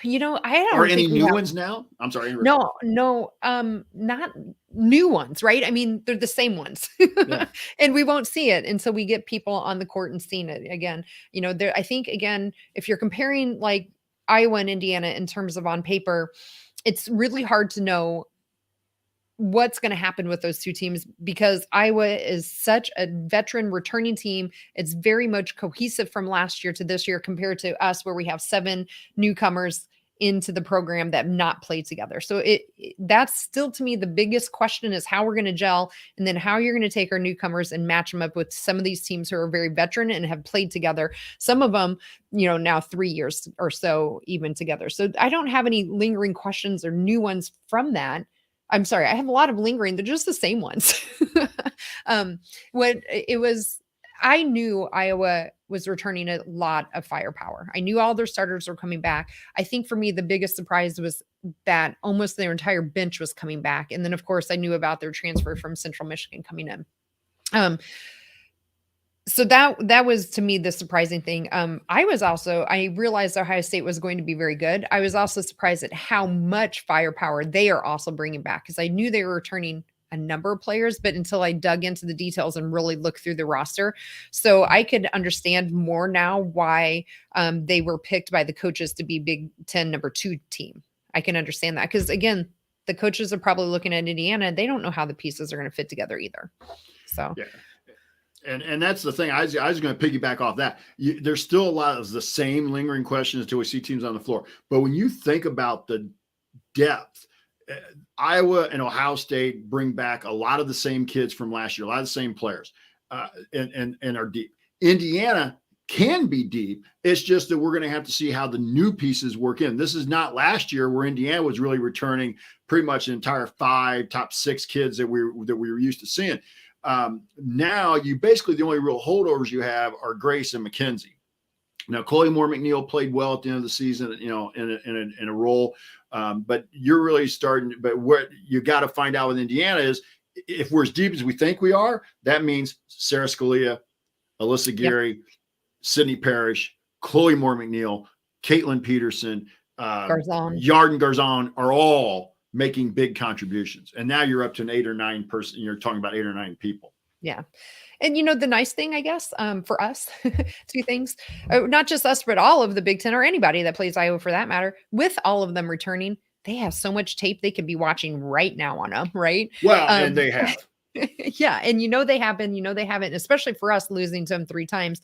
I don't. Or any new ones now? I'm sorry. No, not new ones, right? I mean, they're the same ones, and we won't see it until we get people on the court and seeing it again. I think again, if you're comparing like Iowa and Indiana in terms of on paper, it's really hard to know what's going to happen with those two teams, because Iowa is such a veteran returning team. It's very much cohesive from last year to this year compared to us, where we have 7 newcomers into the program that have not played together. So that's still, to me, the biggest question is how we're going to gel, and then how you're going to take our newcomers and match them up with some of these teams who are very veteran and have played together. Some of them, now 3 years or so even together. So I don't have any lingering questions or new ones from that. I'm sorry, I have a lot of lingering. They're just the same ones. I knew Iowa was returning a lot of firepower. I knew all their starters were coming back. I think for me, the biggest surprise was that almost their entire bench was coming back. And then, of course, I knew about their transfer from Central Michigan coming in. So that was, to me, the surprising thing. I realized Ohio State was going to be very good. I was also surprised at how much firepower they are also bringing back, because I knew they were returning a number of players, but until I dug into the details and really looked through the roster. So I could understand more now why they were picked by the coaches to be Big Ten number 2 team. I can understand that, because again, the coaches are probably looking at Indiana. They don't know how the pieces are going to fit together either. So yeah. And that's the thing. I was going to piggyback off that. There's still a lot of the same lingering questions until we see teams on the floor. But when you think about the depth, Iowa and Ohio State bring back a lot of the same kids from last year, a lot of the same players, and are deep. Indiana can be deep. It's just that we're going to have to see how the new pieces work in. This is not last year, where Indiana was really returning pretty much an entire 5 top 6 kids that we were used to seeing. Now you basically, the only real holdovers you have are Grace and McKenzie. Now, Chloe Moore McNeil played well at the end of the season, in a role. But you're really starting. But what you got to find out with Indiana is, if we're as deep as we think we are, that means Sarah Scalia, Alyssa Gary, Sydney Parrish, Chloe Moore McNeil, Caitlin Peterson, Yarden Garzon are all making big contributions. And now you're up to an 8 or 9 person. You're talking about 8 or 9 people. Yeah. And the nice thing, I guess, for us, 2 things, not just us, but all of the Big Ten, or anybody that plays Iowa for that matter, with all of them returning, they have so much tape they could be watching right now on them. Right. Well, and they have. Yeah. And they have been, they haven't, especially for us losing to them 3 times.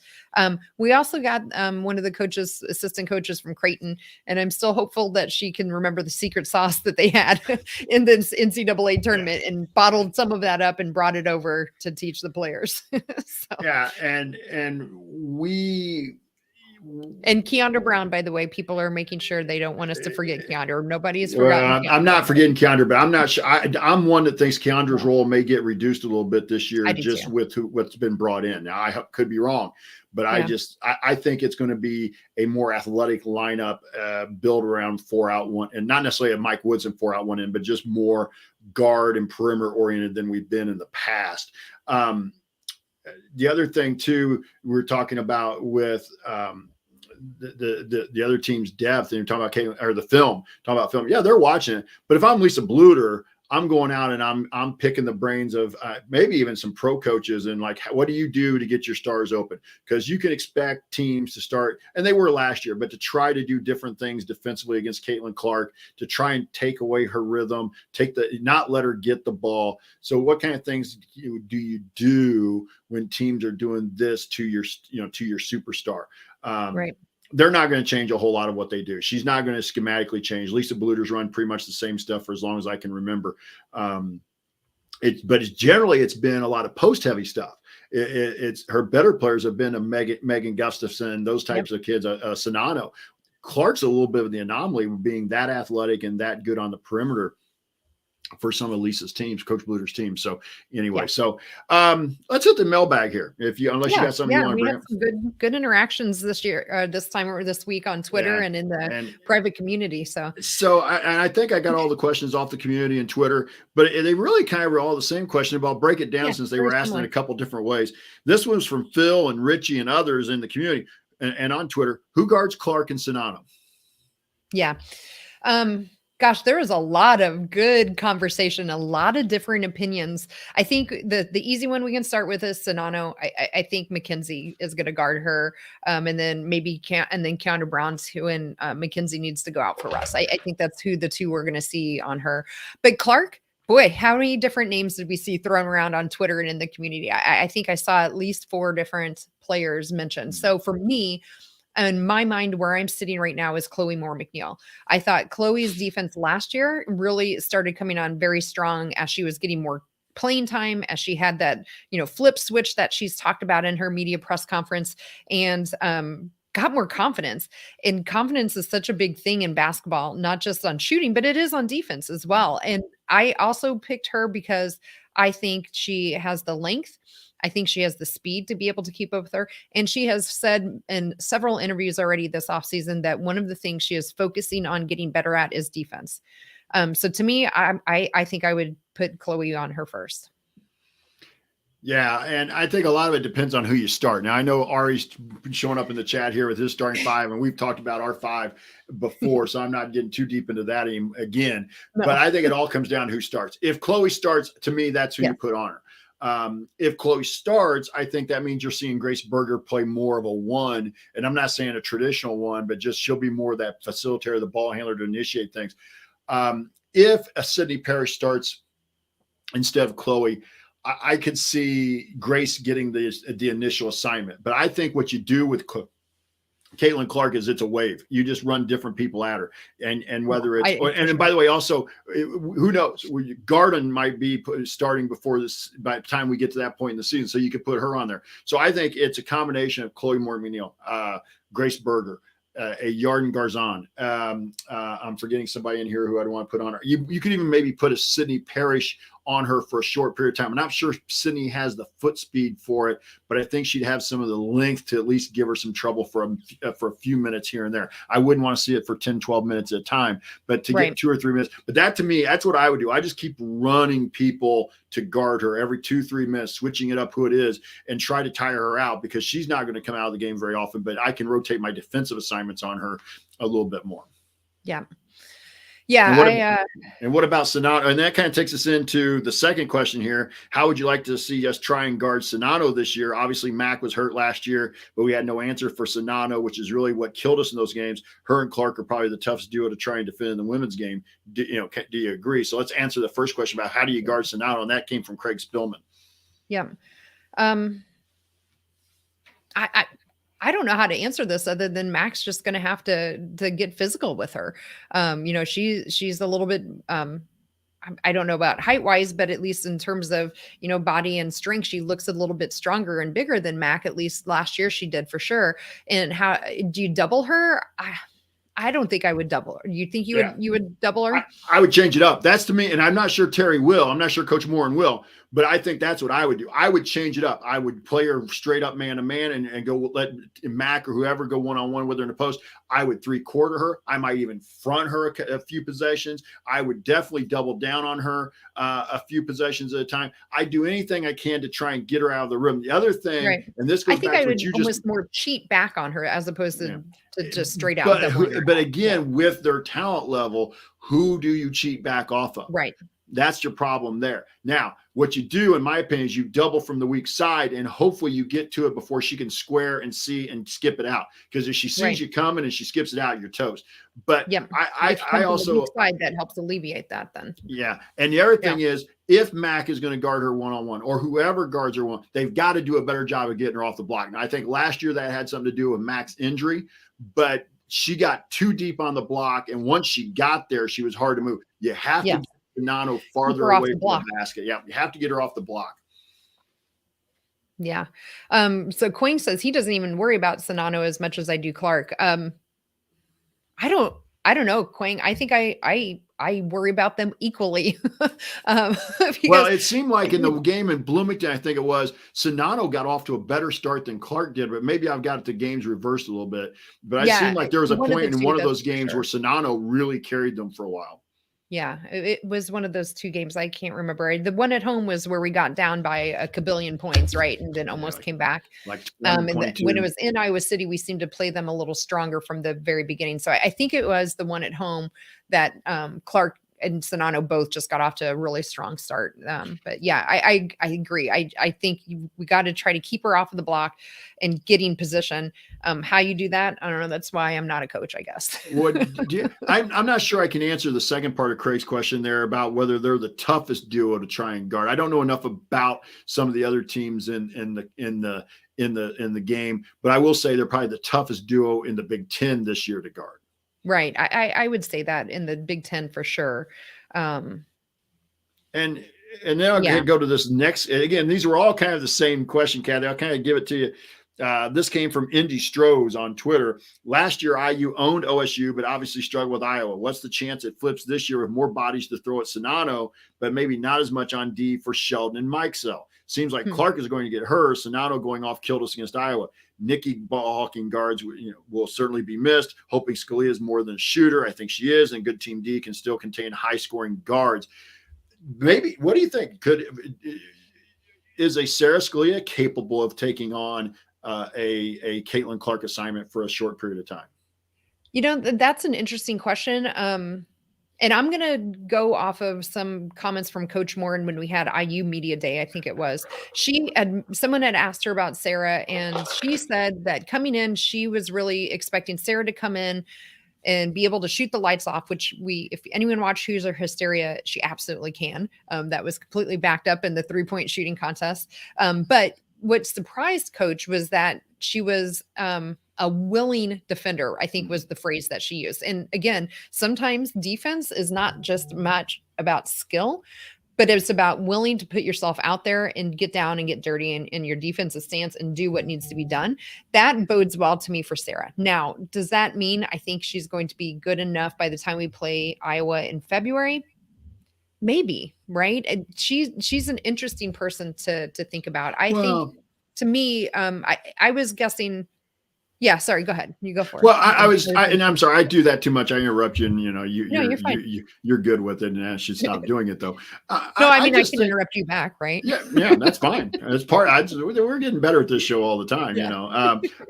We also got one of the assistant coaches from Creighton, and I'm still hopeful that she can remember the secret sauce that they had in this NCAA tournament and bottled some of that up and brought it over to teach the players. So. Yeah. And Keandra Brown, by the way, people are making sure they don't want us to forget Keandra. Nobody has forgotten. I'm not forgetting Keandra, but I'm not sure. I'm one that thinks Keandra's role may get reduced a little bit this year, just with what's been brought in. Now, I could be wrong, but I think it's going to be a more athletic lineup built around 4-out-1, and not necessarily a Mike Woodson 4-out-1 in, but just more guard and perimeter oriented than we've been in the past. The other thing too, we're talking about with the other team's depth, and you're talking about the film. Yeah, they're watching it. But if I'm Lisa Bluter, I'm going out and I'm picking the brains of maybe even some pro coaches and like, what do you do to get your stars open? Because you can expect teams to start, and they were last year, but to try to do different things defensively against Caitlin Clark, to try and take away her rhythm, not let her get the ball. So what kind of things do you do when teams are doing this to your superstar? Right. They're not going to change a whole lot of what they do. She's not going to schematically change. Lisa Bluter's run pretty much the same stuff for as long as I can remember. But it's been a lot of post heavy stuff. It's her better players have been a Megan Gustafson, those types of kids, Sonano. Clark's a little bit of the anomaly, being that athletic and that good on the perimeter for some of Lisa's teams, Coach Bluter's team. So anyway, let's hit the mailbag here. Unless you got something you want to bring up. We had some good interactions this year, this time or this week on Twitter and in the private community. So I think I got all the questions off the community and Twitter, but they really kind of were all the same question. But I'll break it down since they were asked in a couple different ways. This one's from Phil and Richie and others in the community and on Twitter. Who guards Clark and Sonano? Yeah. Gosh, there was a lot of good conversation, a lot of different opinions. I think the easy one we can start with is Sonano. I think Mackenzie is going to guard her, and then maybe Keanu Brown's who, and Mackenzie needs to go out for Russ. I think that's who the two we're going to see on her. But Clark, boy, how many different names did we see thrown around on Twitter and in the community? I think I saw at least 4 different players mentioned. So for me, in my mind, where I'm sitting right now is Chloe Moore McNeil. I thought Chloe's defense last year really started coming on very strong as she was getting more playing time, as she had that, flip switch that she's talked about in her media press conference, and got more confidence. And confidence is such a big thing in basketball, not just on shooting, but it is on defense as well. And I also picked her because I think she has the length. I think she has the speed to be able to keep up with her. And she has said in several interviews already this offseason that one of the things she is focusing on getting better at is defense. So to me, I think I would put Chloe on her first. Yeah, and I think a lot of it depends on who you start. Now, I know Ari's showing up in the chat here with his starting 5, and we've talked about our 5 before, so I'm not getting too deep into that again. No. But I think it all comes down to who starts. If Chloe starts, to me, that's who you put on her. If Chloe starts, I think that means you're seeing Grace Berger play more of a 1, and I'm not saying a traditional 1, but just she'll be more of that facilitator, the ball handler to initiate things. If a Sydney Parrish starts instead of Chloe, I could see Grace getting the initial assignment. But I think what you do with Caitlin Clark is it's a wave. You just run different people at her, and whether it's and by the way, also who knows? Garden might be starting before this by the time we get to that point in the season, so you could put her on there. So I think it's a combination of Chloe Moore McNeil, Grace Berger, a Yarden Garzon. I'm forgetting somebody in here who I'd want to put on her. You could even maybe put a Sydney Parrish on her for a short period of time. I'm not sure Sydney has the foot speed for it, but I think she'd have some of the length to at least give her some trouble for a few minutes here and there. I wouldn't want to see it for 10, 12 minutes at a time, but to get 2 or 3 minutes. But that, to me, that's what I would do. I just keep running people to guard her every 2-3 minutes, switching it up who it is, and try to tire her out, because she's not going to come out of the game very often, but I can rotate my defensive assignments on her a little bit more. Yeah. Yeah. And what about Sonano? And that kind of takes us into the second question here. How would you like to see us try and guard Sonano this year? Obviously, Mac was hurt last year, but we had no answer for Sonano, which is really what killed us in those games. Her and Clark are probably the toughest duo to try and defend in the women's game. Do you agree? So let's answer the first question about how do you guard Sonano? And that came from Craig Spillman. Yeah. I don't know how to answer this other than Mac's just going to have to get physical with her. She's a little bit, I don't know about height wise, but at least in terms of, body and strength, she looks a little bit stronger and bigger than Mac. At least last year she did for sure. And how do you double her? I don't think I would double her. You think you would double her? I would change it up. That's to me. And I'm not sure Terry will, I'm not sure Coach Morin will, but I think that's what I would do. I would change it up. I would play her straight up man to man and go let Mac or whoever go one-on-one with her in the post. I would 3-quarter her. I might even front her a few possessions. I would definitely double down on her a few possessions at a time. I do anything I can to try and get her out of the room. The other thing, and this goes back to what you just— I think I would almost more cheat back on her as opposed to just straight out. But again, with their talent level, who do you cheat back off of? Right. That's your problem there. Now, what you do, in my opinion, is you double from the weak side, and hopefully you get to it before she can square and see and skip it out. Because if she sees you coming and she skips it out, you're toast. But I also side that helps alleviate that then. Yeah. And the other thing is, if Mac is going to guard her one-on-one, or whoever guards her one, they've got to do a better job of getting her off the block. Now, I think last year that had something to do with Mac's injury, but she got too deep on the block. And once she got there, she was hard to move. You have to get Nano farther away from the basket. Yeah. You have to get her off the block. Yeah. So Quang says he doesn't even worry about Sonano as much as I do Clark. I don't know, Quang. I think I worry about them equally. Well, it seemed like in the game in Bloomington, I think it was, Sonano got off to a better start than Clark did, but maybe I've got the games reversed a little bit. But I seemed like there was a point in one of those games where Sonano really carried them for a while. Yeah, it was one of those two games. I can't remember. The one at home was where we got down by a kabillion points, right? And then almost came back. And when it was in Iowa City, we seemed to play them a little stronger from the very beginning. So I think it was the one at home that Clark and Sonano both just got off to a really strong start. But yeah, I agree. I think we got to try to keep her off of the block and getting position. How you do that, I don't know. That's why I'm not a coach, I guess. I'm not sure I can answer the second part of Craig's question there about whether they're the toughest duo to try and guard. I don't know enough about some of the other teams in the game, but I will say they're probably the toughest duo in the Big Ten this year to guard. Right. I would say that in the Big Ten for sure. And then I'll go to this next. Again, these were all kind of the same question, Kathy. I'll kind of give it to you. This came from Indy Strohs on Twitter. Last year, IU owned OSU, but obviously struggled with Iowa. What's the chance it flips this year with more bodies to throw at Sonano, but maybe not as much on D for Sheldon and Mikesell? Seems like Clark is going to get her. Sonano going off killed us against Iowa. Nikki ball-hawking guards will certainly be missed. Hoping Scalia is more than a shooter. I think she is, and good Team D can still contain high-scoring guards. Maybe, what do you think? Is a Sarah Scalia capable of taking on a Caitlin Clark assignment for a short period of time? That's an interesting question. And I'm going to go off of some comments from Coach Moore when we had IU Media Day, I think it was. Someone had asked her about Sarah, and she said that coming in, she was really expecting Sarah to come in and be able to shoot the lights off, which if anyone watched Hoosier Hysteria, she absolutely can. That was completely backed up in the 3-point shooting contest. But what surprised Coach was that she was a willing defender, I think was the phrase that she used. And again, sometimes defense is not just much about skill, but it's about willing to put yourself out there and get down and get dirty in your defensive stance and do what needs to be done. That bodes well to me for Sarah. Now, does that mean I think she's going to be good enough by the time we play Iowa in February? Maybe, right? And she's an interesting person to think about. I think to me, I was guessing. Yeah, sorry. Go ahead. You go for it. Well, and I'm sorry, I do that too much. I interrupt you, and you're fine. You're good with it, and I should stop doing it though. I can interrupt you back, right? Yeah, that's fine. It's we're getting better at this show all the time.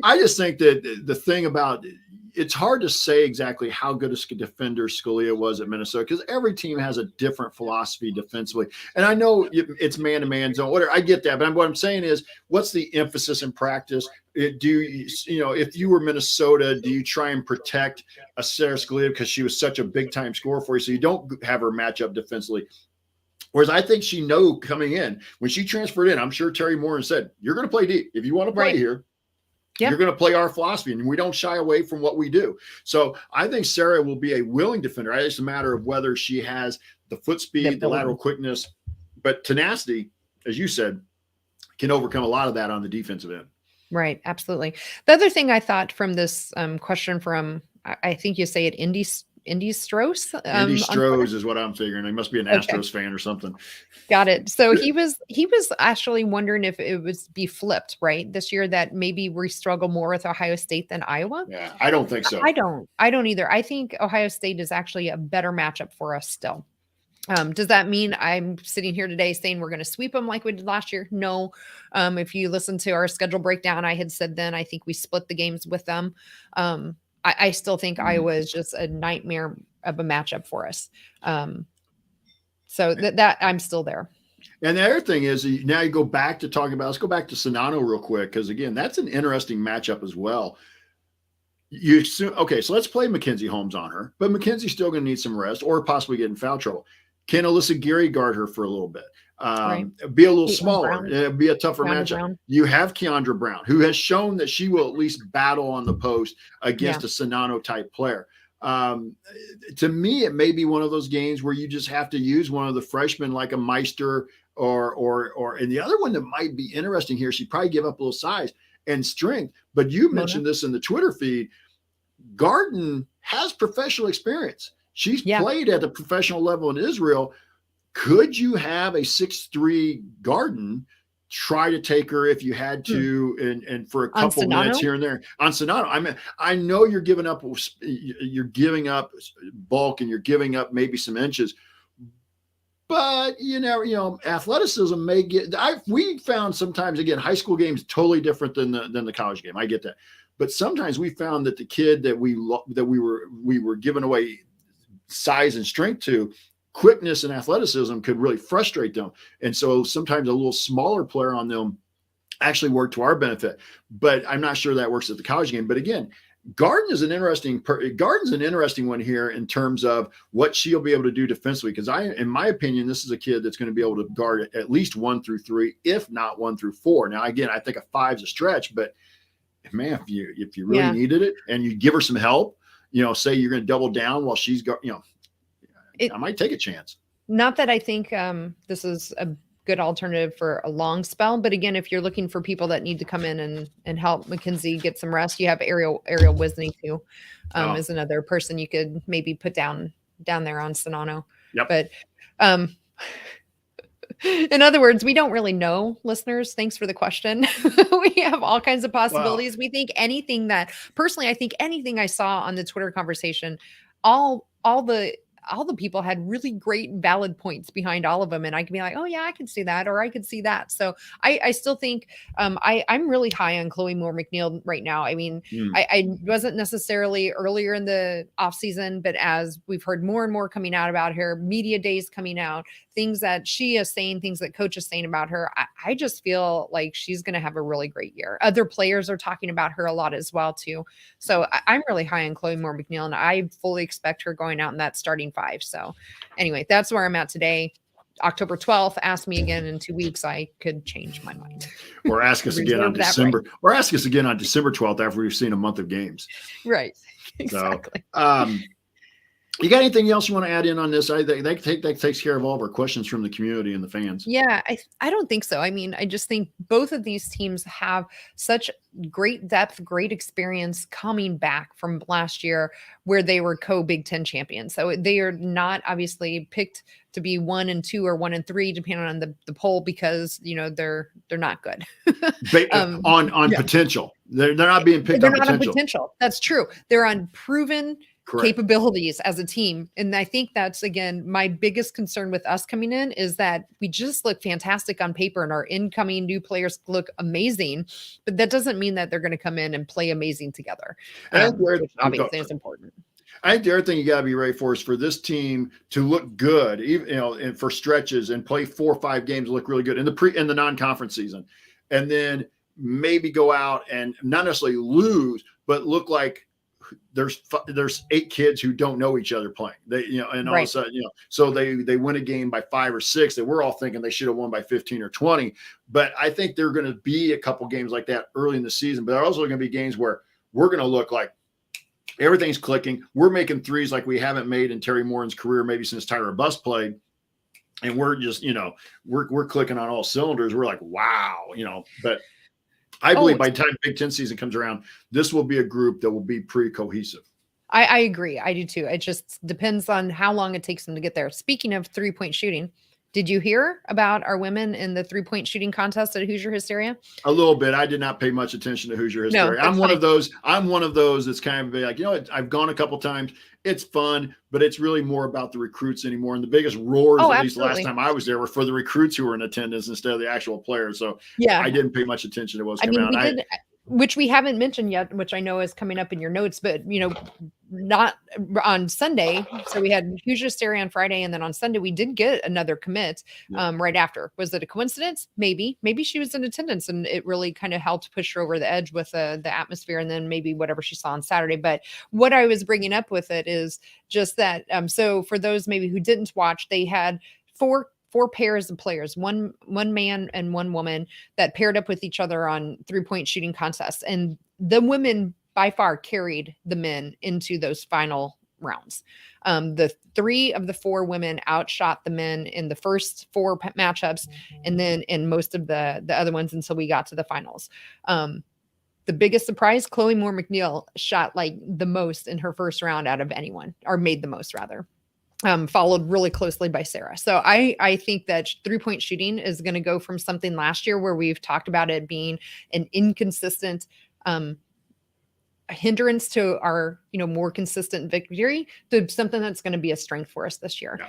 I just think that the thing about it's hard to say exactly how good a defender Scalia was at Minnesota because every team has a different philosophy defensively. And I know it's man-to-man zone, whatever. I get that. But what I'm saying is, what's the emphasis in practice? If you were Minnesota, do you try and protect a Sarah Scalia because she was such a big-time scorer for you so you don't have her match up defensively? Whereas I think she knew coming in, when she transferred in, I'm sure Terry Moore said, you're going to play deep. If you want to play here, you're going to play our philosophy, and we don't shy away from what we do. So I think Sarah will be a willing defender. It's just a matter of whether she has the foot speed, the lateral quickness, but tenacity, as you said, can overcome a lot of that on the defensive end. Right. Absolutely. The other thing I thought from this question from, I think you say it, Indy Strohs. Indy Strohs is what I'm figuring. He must be an Astros fan or something. Got it. So he was actually wondering if it was be flipped, right? This year that maybe we struggle more with Ohio State than Iowa. Yeah, I don't think so. I don't either. I think Ohio State is actually a better matchup for us still. Does that mean I'm sitting here today saying we're going to sweep them like we did last year? No. If you listen to our schedule breakdown, I had said then I think we split the games with them. I still think Iowa is just a nightmare of a matchup for us. So that I'm still there. And the other thing is, now you go back to talking about, let's go back to Sonano real quick, because again, that's an interesting matchup as well. Okay, so let's play Mackenzie Holmes on her, but Mackenzie's still going to need some rest or possibly get in foul trouble. Can Alyssa Geary guard her for a little bit? Right. Be a little smaller, be a tougher Keandra matchup. Brown. You have Keandra Brown, who has shown that she will at least battle on the post against a Sonano type player. To me, it may be one of those games where you just have to use one of the freshmen like a Meister or and the other one that might be interesting here, she'd probably give up a little size and strength. But you mentioned this in the Twitter feed. Garden has professional experience. She's played at the professional level in Israel. Could you have a 6'3" Garden try to take her if you had to, and for a couple minutes here and there on Sonano? I mean, I know you're giving up bulk and you're giving up maybe some inches, but you know, athleticism may get. We found sometimes, again, high school games totally different than the college game. I get that, but sometimes we found that the kid that we were giving away size and strength to, quickness and athleticism could really frustrate them. And so sometimes a little smaller player on them actually worked to our benefit, but I'm not sure that works at the college game. But again, Garden's an interesting one here in terms of what she'll be able to do defensively. Because in my opinion, this is a kid that's going to be able to guard at least 1 through 3, if not 1 through 4. Now, again, I think a 5 is a stretch, but man, if you really needed it and you give her some help, say you're going to double down while she's got, I might take a chance. Not that I think this is a good alternative for a long spell, but again, if you're looking for people that need to come in and help Mackenzie get some rest, you have Ariel Wisney too, is another person you could maybe put down there on Sonano. Yep. But in other words, we don't really know, listeners. Thanks for the question. We have all kinds of possibilities. Wow. We think anything that, personally, I think anything I saw on the Twitter conversation, all the people had really great valid points behind all of them. And I can be like, oh yeah, I can see that, or I could see that. So I still think I'm really high on Chloe Moore McNeil right now. I mean, I wasn't necessarily earlier in the off season, but as we've heard more and more coming out about her, media days coming out, things that she is saying, things that coach is saying about her, I just feel like she's going to have a really great year. Other players are talking about her a lot as well too. So I'm really high on Chloe Moore McNeil, and I fully expect her going out in that starting 5. So anyway, that's where I'm at today. October 12th, ask me again in 2 weeks. I could change my mind. Or ask us again on December, or ask us again on December 12th after we've seen a month of games. Right. Exactly. So, you got anything else you want to add in on this? That takes care of all of our questions from the community and the fans. Yeah, I don't think so. I mean, I just think both of these teams have such great depth, great experience coming back from last year where they were co-Big Ten champions. So they are not obviously picked to be 1 and 2 or 1 and 3, depending on the poll, because they're not good. on potential. They're not being picked on potential. That's true. They're on proven capabilities as a team. And I think that's, again, my biggest concern with us coming in is that we just look fantastic on paper and our incoming new players look amazing, but that doesn't mean that they're going to come in and play amazing together. Which obviously is important. I think the other thing you got to be ready for is for this team to look good, even, and for stretches and play 4 or 5 games, look really good in the non-conference season. And then maybe go out and not necessarily lose, but look like there's 8 kids who don't know each other playing. They, and all of a sudden, so they win a game by 5 or 6 that we're all thinking they should have won by 15 or 20. But I think there are going to be a couple games like that early in the season, but there are also going to be games where we're going to look like everything's clicking. We're making threes like we haven't made in Terry Morin's career, maybe since Tyra Buss played. And we're just, we're clicking on all cylinders. We're like, wow, but I believe by the time Big Ten season comes around, this will be a group that will be pretty cohesive. I agree. I do too. It just depends on how long it takes them to get there. Speaking of 3-point shooting, did you hear about our women in the 3-point shooting contest at Hoosier Hysteria? A little bit. I did not pay much attention to Hoosier Hysteria. I'm one of those that's kind of like, I've gone a couple times. It's fun, but it's really more about the recruits anymore. And the biggest roars, at least last time I was there, were for the recruits who were in attendance instead of the actual players. So I didn't pay much attention to what's coming out. Which we haven't mentioned yet, which I know is coming up in your notes, but not on Sunday. So we had huge hysteria on Friday, and then on Sunday we did get another commit right after. Was it a coincidence? Maybe she was in attendance and it really kind of helped push her over the edge with the atmosphere, and then maybe whatever she saw on Saturday. But what I was bringing up with it is just that. So for those maybe who didn't watch, they had four pairs of players, one man and one woman, that paired up with each other on 3-point shooting contests, and the women by far carried the men into those final rounds. The 3 of the 4 women outshot the men in the first 4 matchups, and then in most of the other ones until we got to the finals. The biggest surprise, Chloe Moore McNeil shot like the most in her first round out of anyone, or made the most rather. Followed really closely by Sarah. So I think that 3-point shooting is going to go from something last year where we've talked about it being an inconsistent hindrance to our, more consistent victory, to something that's going to be a strength for us this year. Yeah.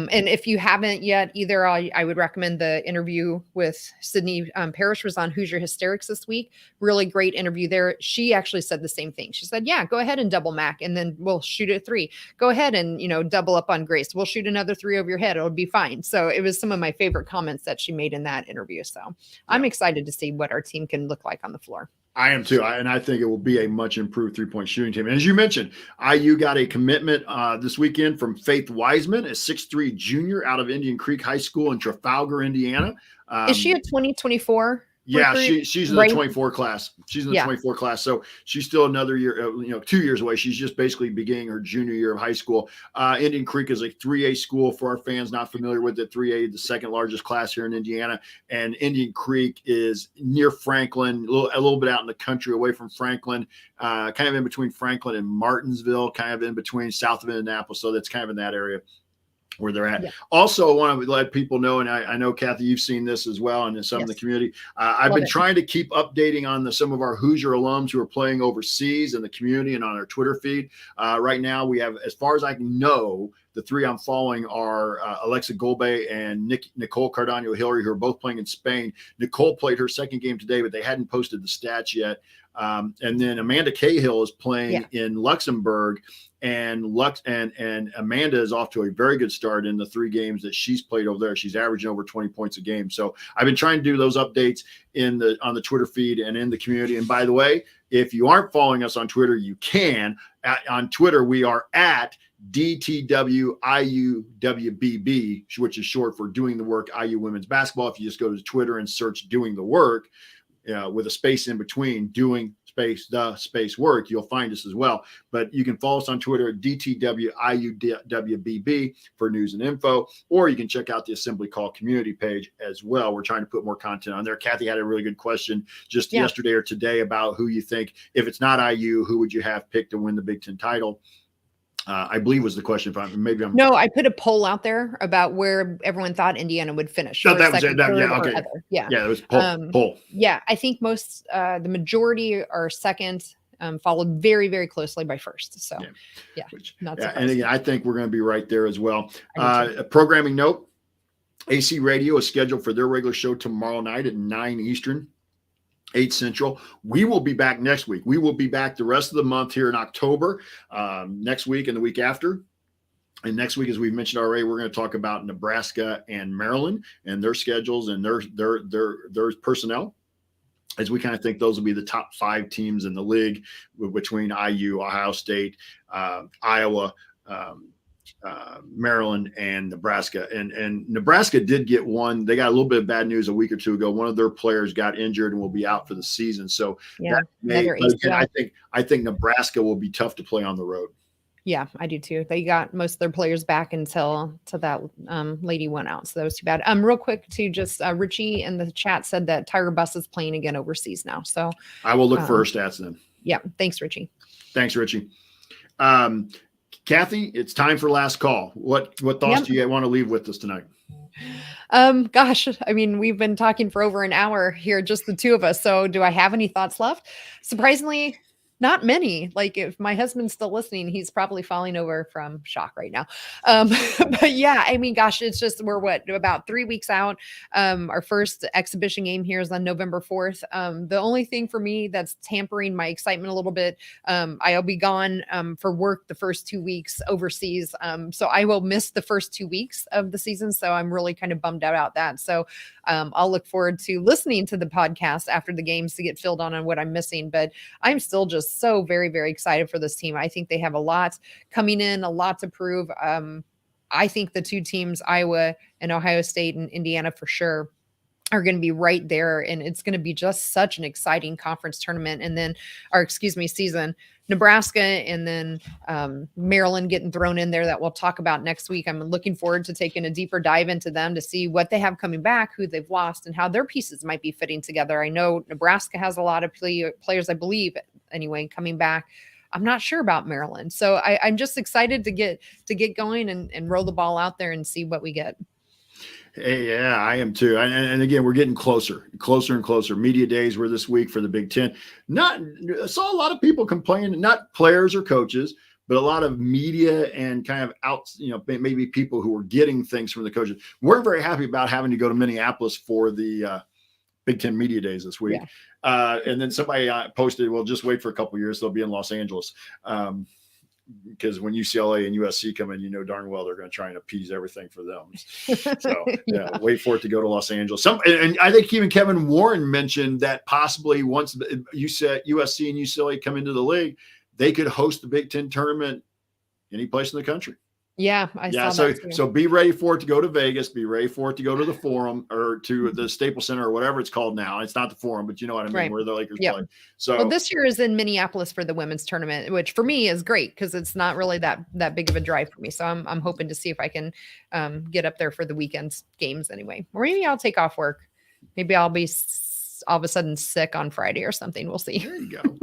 And if you haven't yet either, I would recommend the interview with Sydney Parrish was on Hoosier Hysterics this week. Really great interview there. She actually said the same thing. She said, yeah, go ahead and double Mac, and then we'll shoot a 3. Go ahead and, double up on Grace. We'll shoot another 3 over your head. It'll be fine. So it was some of my favorite comments that she made in that interview. So I'm excited to see what our team can look like on the floor. I am too. And I think it will be a much improved 3-point shooting team. And as you mentioned, IU got a commitment this weekend from Faith Wiseman, a 6'3" junior out of Indian Creek High School in Trafalgar, Indiana. Is she a 2024? Yeah, she's in the 24 class. She's in the 24 class. So she's still another year, 2 years away. She's just basically beginning her junior year of high school. Indian Creek is a 3A school for our fans not familiar with it. 3A, the second largest class here in Indiana. And Indian Creek is near Franklin, a little bit out in the country away from Franklin, kind of in between Franklin and Martinsville, kind of in between south of Indianapolis. So that's kind of in that area where they're at. Yeah. Also, I want to let people know, and I know, Kathy, you've seen this as well, and in some of the community. I've been trying to keep updating on some of our Hoosier alums who are playing overseas in the community and on our Twitter feed. Right now, we have, as far as I know, the 3 I'm following are Alexa Golbe and Nicole Cardano Hillary, who are both playing in Spain. Nicole played her second game today, but they hadn't posted the stats yet. And then Amanda Cahill is playing in Luxembourg, and Amanda is off to a very good start in the 3 games that she's played over there. She's averaging over 20 points a game. So I've been trying to do those updates on the Twitter feed and in the community. And by the way, if you aren't following us on Twitter, you can. On Twitter, we are at DTW IUWBB, which is short for Doing the Work IU Women's Basketball. If you just go to Twitter and search Doing the Work, with a space in between, doing space work, you'll find us as well. But you can follow us on Twitter at DTW IUWBB for news and info, or you can check out the Assembly Call community page as well. We're trying to put more content on there. Kathy had a really good question just yesterday or today about who you think, if it's not IU, who would you have picked to win the Big Ten title? I believe was the question. No, I put a poll out there about where everyone thought Indiana would finish. No, that was it. Okay. Yeah, it was poll. Yeah, I think the majority are second, followed very, very closely by first. So, not surprising. And again, I think we're going to be right there as well. A programming note: AC Radio is scheduled for their regular show tomorrow night at 9 Eastern. 8 Central. We will be back next week. We will be back the rest of the month here in October, next week and the week after. And next week, as we've mentioned already, we're going to talk about Nebraska and Maryland and their schedules and their personnel, as we kind of think those will be the top 5 teams in the league between IU, Ohio State, Iowa, Maryland, and Nebraska. And Nebraska did get one. They got a little bit of bad news a week or 2 ago. One of their players got injured and will be out for the season. So I think Nebraska will be tough to play on the road. Yeah, I do too. They got most of their players back until that lady went out. So that was too bad. Real quick to just Richie in the chat said that Tiger Bus is playing again overseas now. So I will look for her stats then. Yeah. Thanks, Richie. Thanks, Richie. Kathy, it's time for last call. What thoughts do you want to leave with us tonight? Gosh, I mean, we've been talking for over an hour here, just the 2 of us. So do I have any thoughts left? Surprisingly, Not many. Like if my husband's still listening, he's probably falling over from shock right now. But yeah, I mean, gosh, it's just we're about 3 weeks out. Our first exhibition game here is on November 4th. The only thing for me that's tampering my excitement a little bit, I'll be gone for work the first 2 weeks overseas. So I will miss the first 2 weeks of the season. So I'm really kind of bummed out about that. So I'll look forward to listening to the podcast after the games to get filled on what I'm missing. But I'm still just so very, very excited for this team. I think they have a lot coming in, a lot to prove. I think the two teams, Iowa and Ohio State and Indiana for sure, are going to be right there. And it's going to be just such an exciting conference tournament. And then, season. Nebraska and then Maryland getting thrown in there that we'll talk about next week. I'm looking forward to taking a deeper dive into them to see what they have coming back, who they've lost, and how their pieces might be fitting together. I know Nebraska has a lot of players, I believe, anyway, coming back. I'm not sure about Maryland. So I'm just excited to get going and roll the ball out there and see what we get. Hey, yeah, I am too. And again, we're getting closer and closer. Media days were this week for the Big Ten. I saw a lot of people complaining, not players or coaches, but a lot of media and kind of maybe people who were getting things from the coaches. We're very happy about having to go to Minneapolis for the Big Ten media days this week. Yeah. And then somebody posted, well, just wait for a couple of years. They'll be in Los Angeles. Because when UCLA and USC come in, you know darn well they're going to try and appease everything for them. So yeah, wait for it to go to Los Angeles. And I think even Kevin Warren mentioned that possibly once USC and UCLA come into the league, they could host the Big Ten tournament any place in the country. Yeah, I saw that too. So be ready for it to go to Vegas. Be ready for it to go to the Forum or to the Staples Center or whatever it's called now. It's not the Forum, but you know what I mean, right. Where the Lakers play. So this year is in Minneapolis for the women's tournament, which for me is great because it's not really that big of a drive for me. So I'm hoping to see if I can get up there for the weekend's games anyway. Or maybe I'll take off work. Maybe I'll be all of a sudden sick on Friday or something. We'll see. There you go.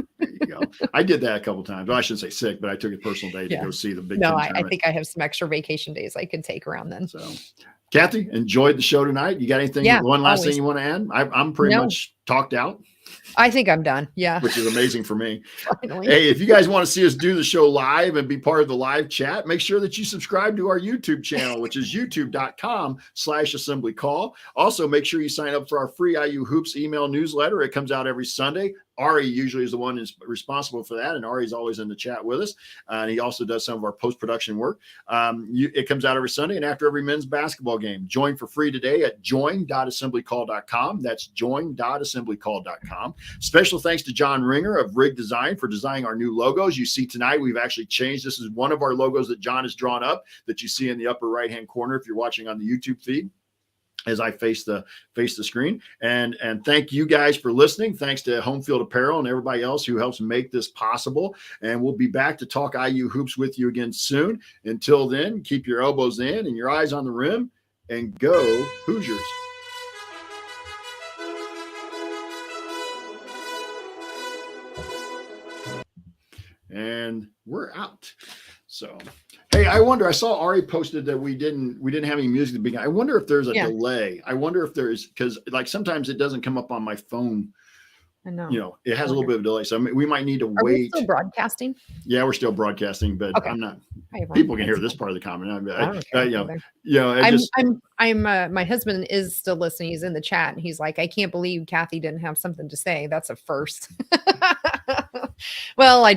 I did that a couple of times. Well, I shouldn't say sick, but I took a personal day to go see the Big Ten tournament. I think I have some extra vacation days I can take around then. So, Kathy, enjoyed the show tonight. You got anything? One last thing you want to add? I'm pretty much talked out. I think I'm done. Yeah. Which is amazing for me. Finally. Hey, if you guys want to see us do the show live and be part of the live chat, make sure that you subscribe to our YouTube channel, which is youtube.com/assemblycall. Also, make sure you sign up for our free IU Hoops email newsletter. It comes out every Sunday. Ari usually is the one who's responsible for that, and Ari's always in the chat with us. And he also does some of our post-production work. It comes out every Sunday and after every men's basketball game. Join for free today at join.assemblycall.com. That's join.assemblycall.com. Special thanks to John Ringer of Rig Design for designing our new logos. You see tonight, we've actually changed. This is one of our logos that John has drawn up that you see in the upper right-hand corner if you're watching on the YouTube feed as I face the screen. And thank you guys for listening. Thanks to Home Field Apparel and everybody else who helps make this possible. And we'll be back to talk IU hoops with you again soon. Until then, keep your elbows in and your eyes on the rim and go Hoosiers. And we're out. So, hey, I wonder, I saw Ari posted that we didn't have any music at the beginning. I wonder if there's a delay. I wonder if there's, because like sometimes it doesn't come up on my phone. I know. You know, it has a little bit of delay. So we might need to wait. We still broadcasting? Yeah, we're still broadcasting, but I'm not. People can hear this part of the comment. My husband is still listening. He's in the chat and he's like, I can't believe Kathy didn't have something to say. That's a first. Well, I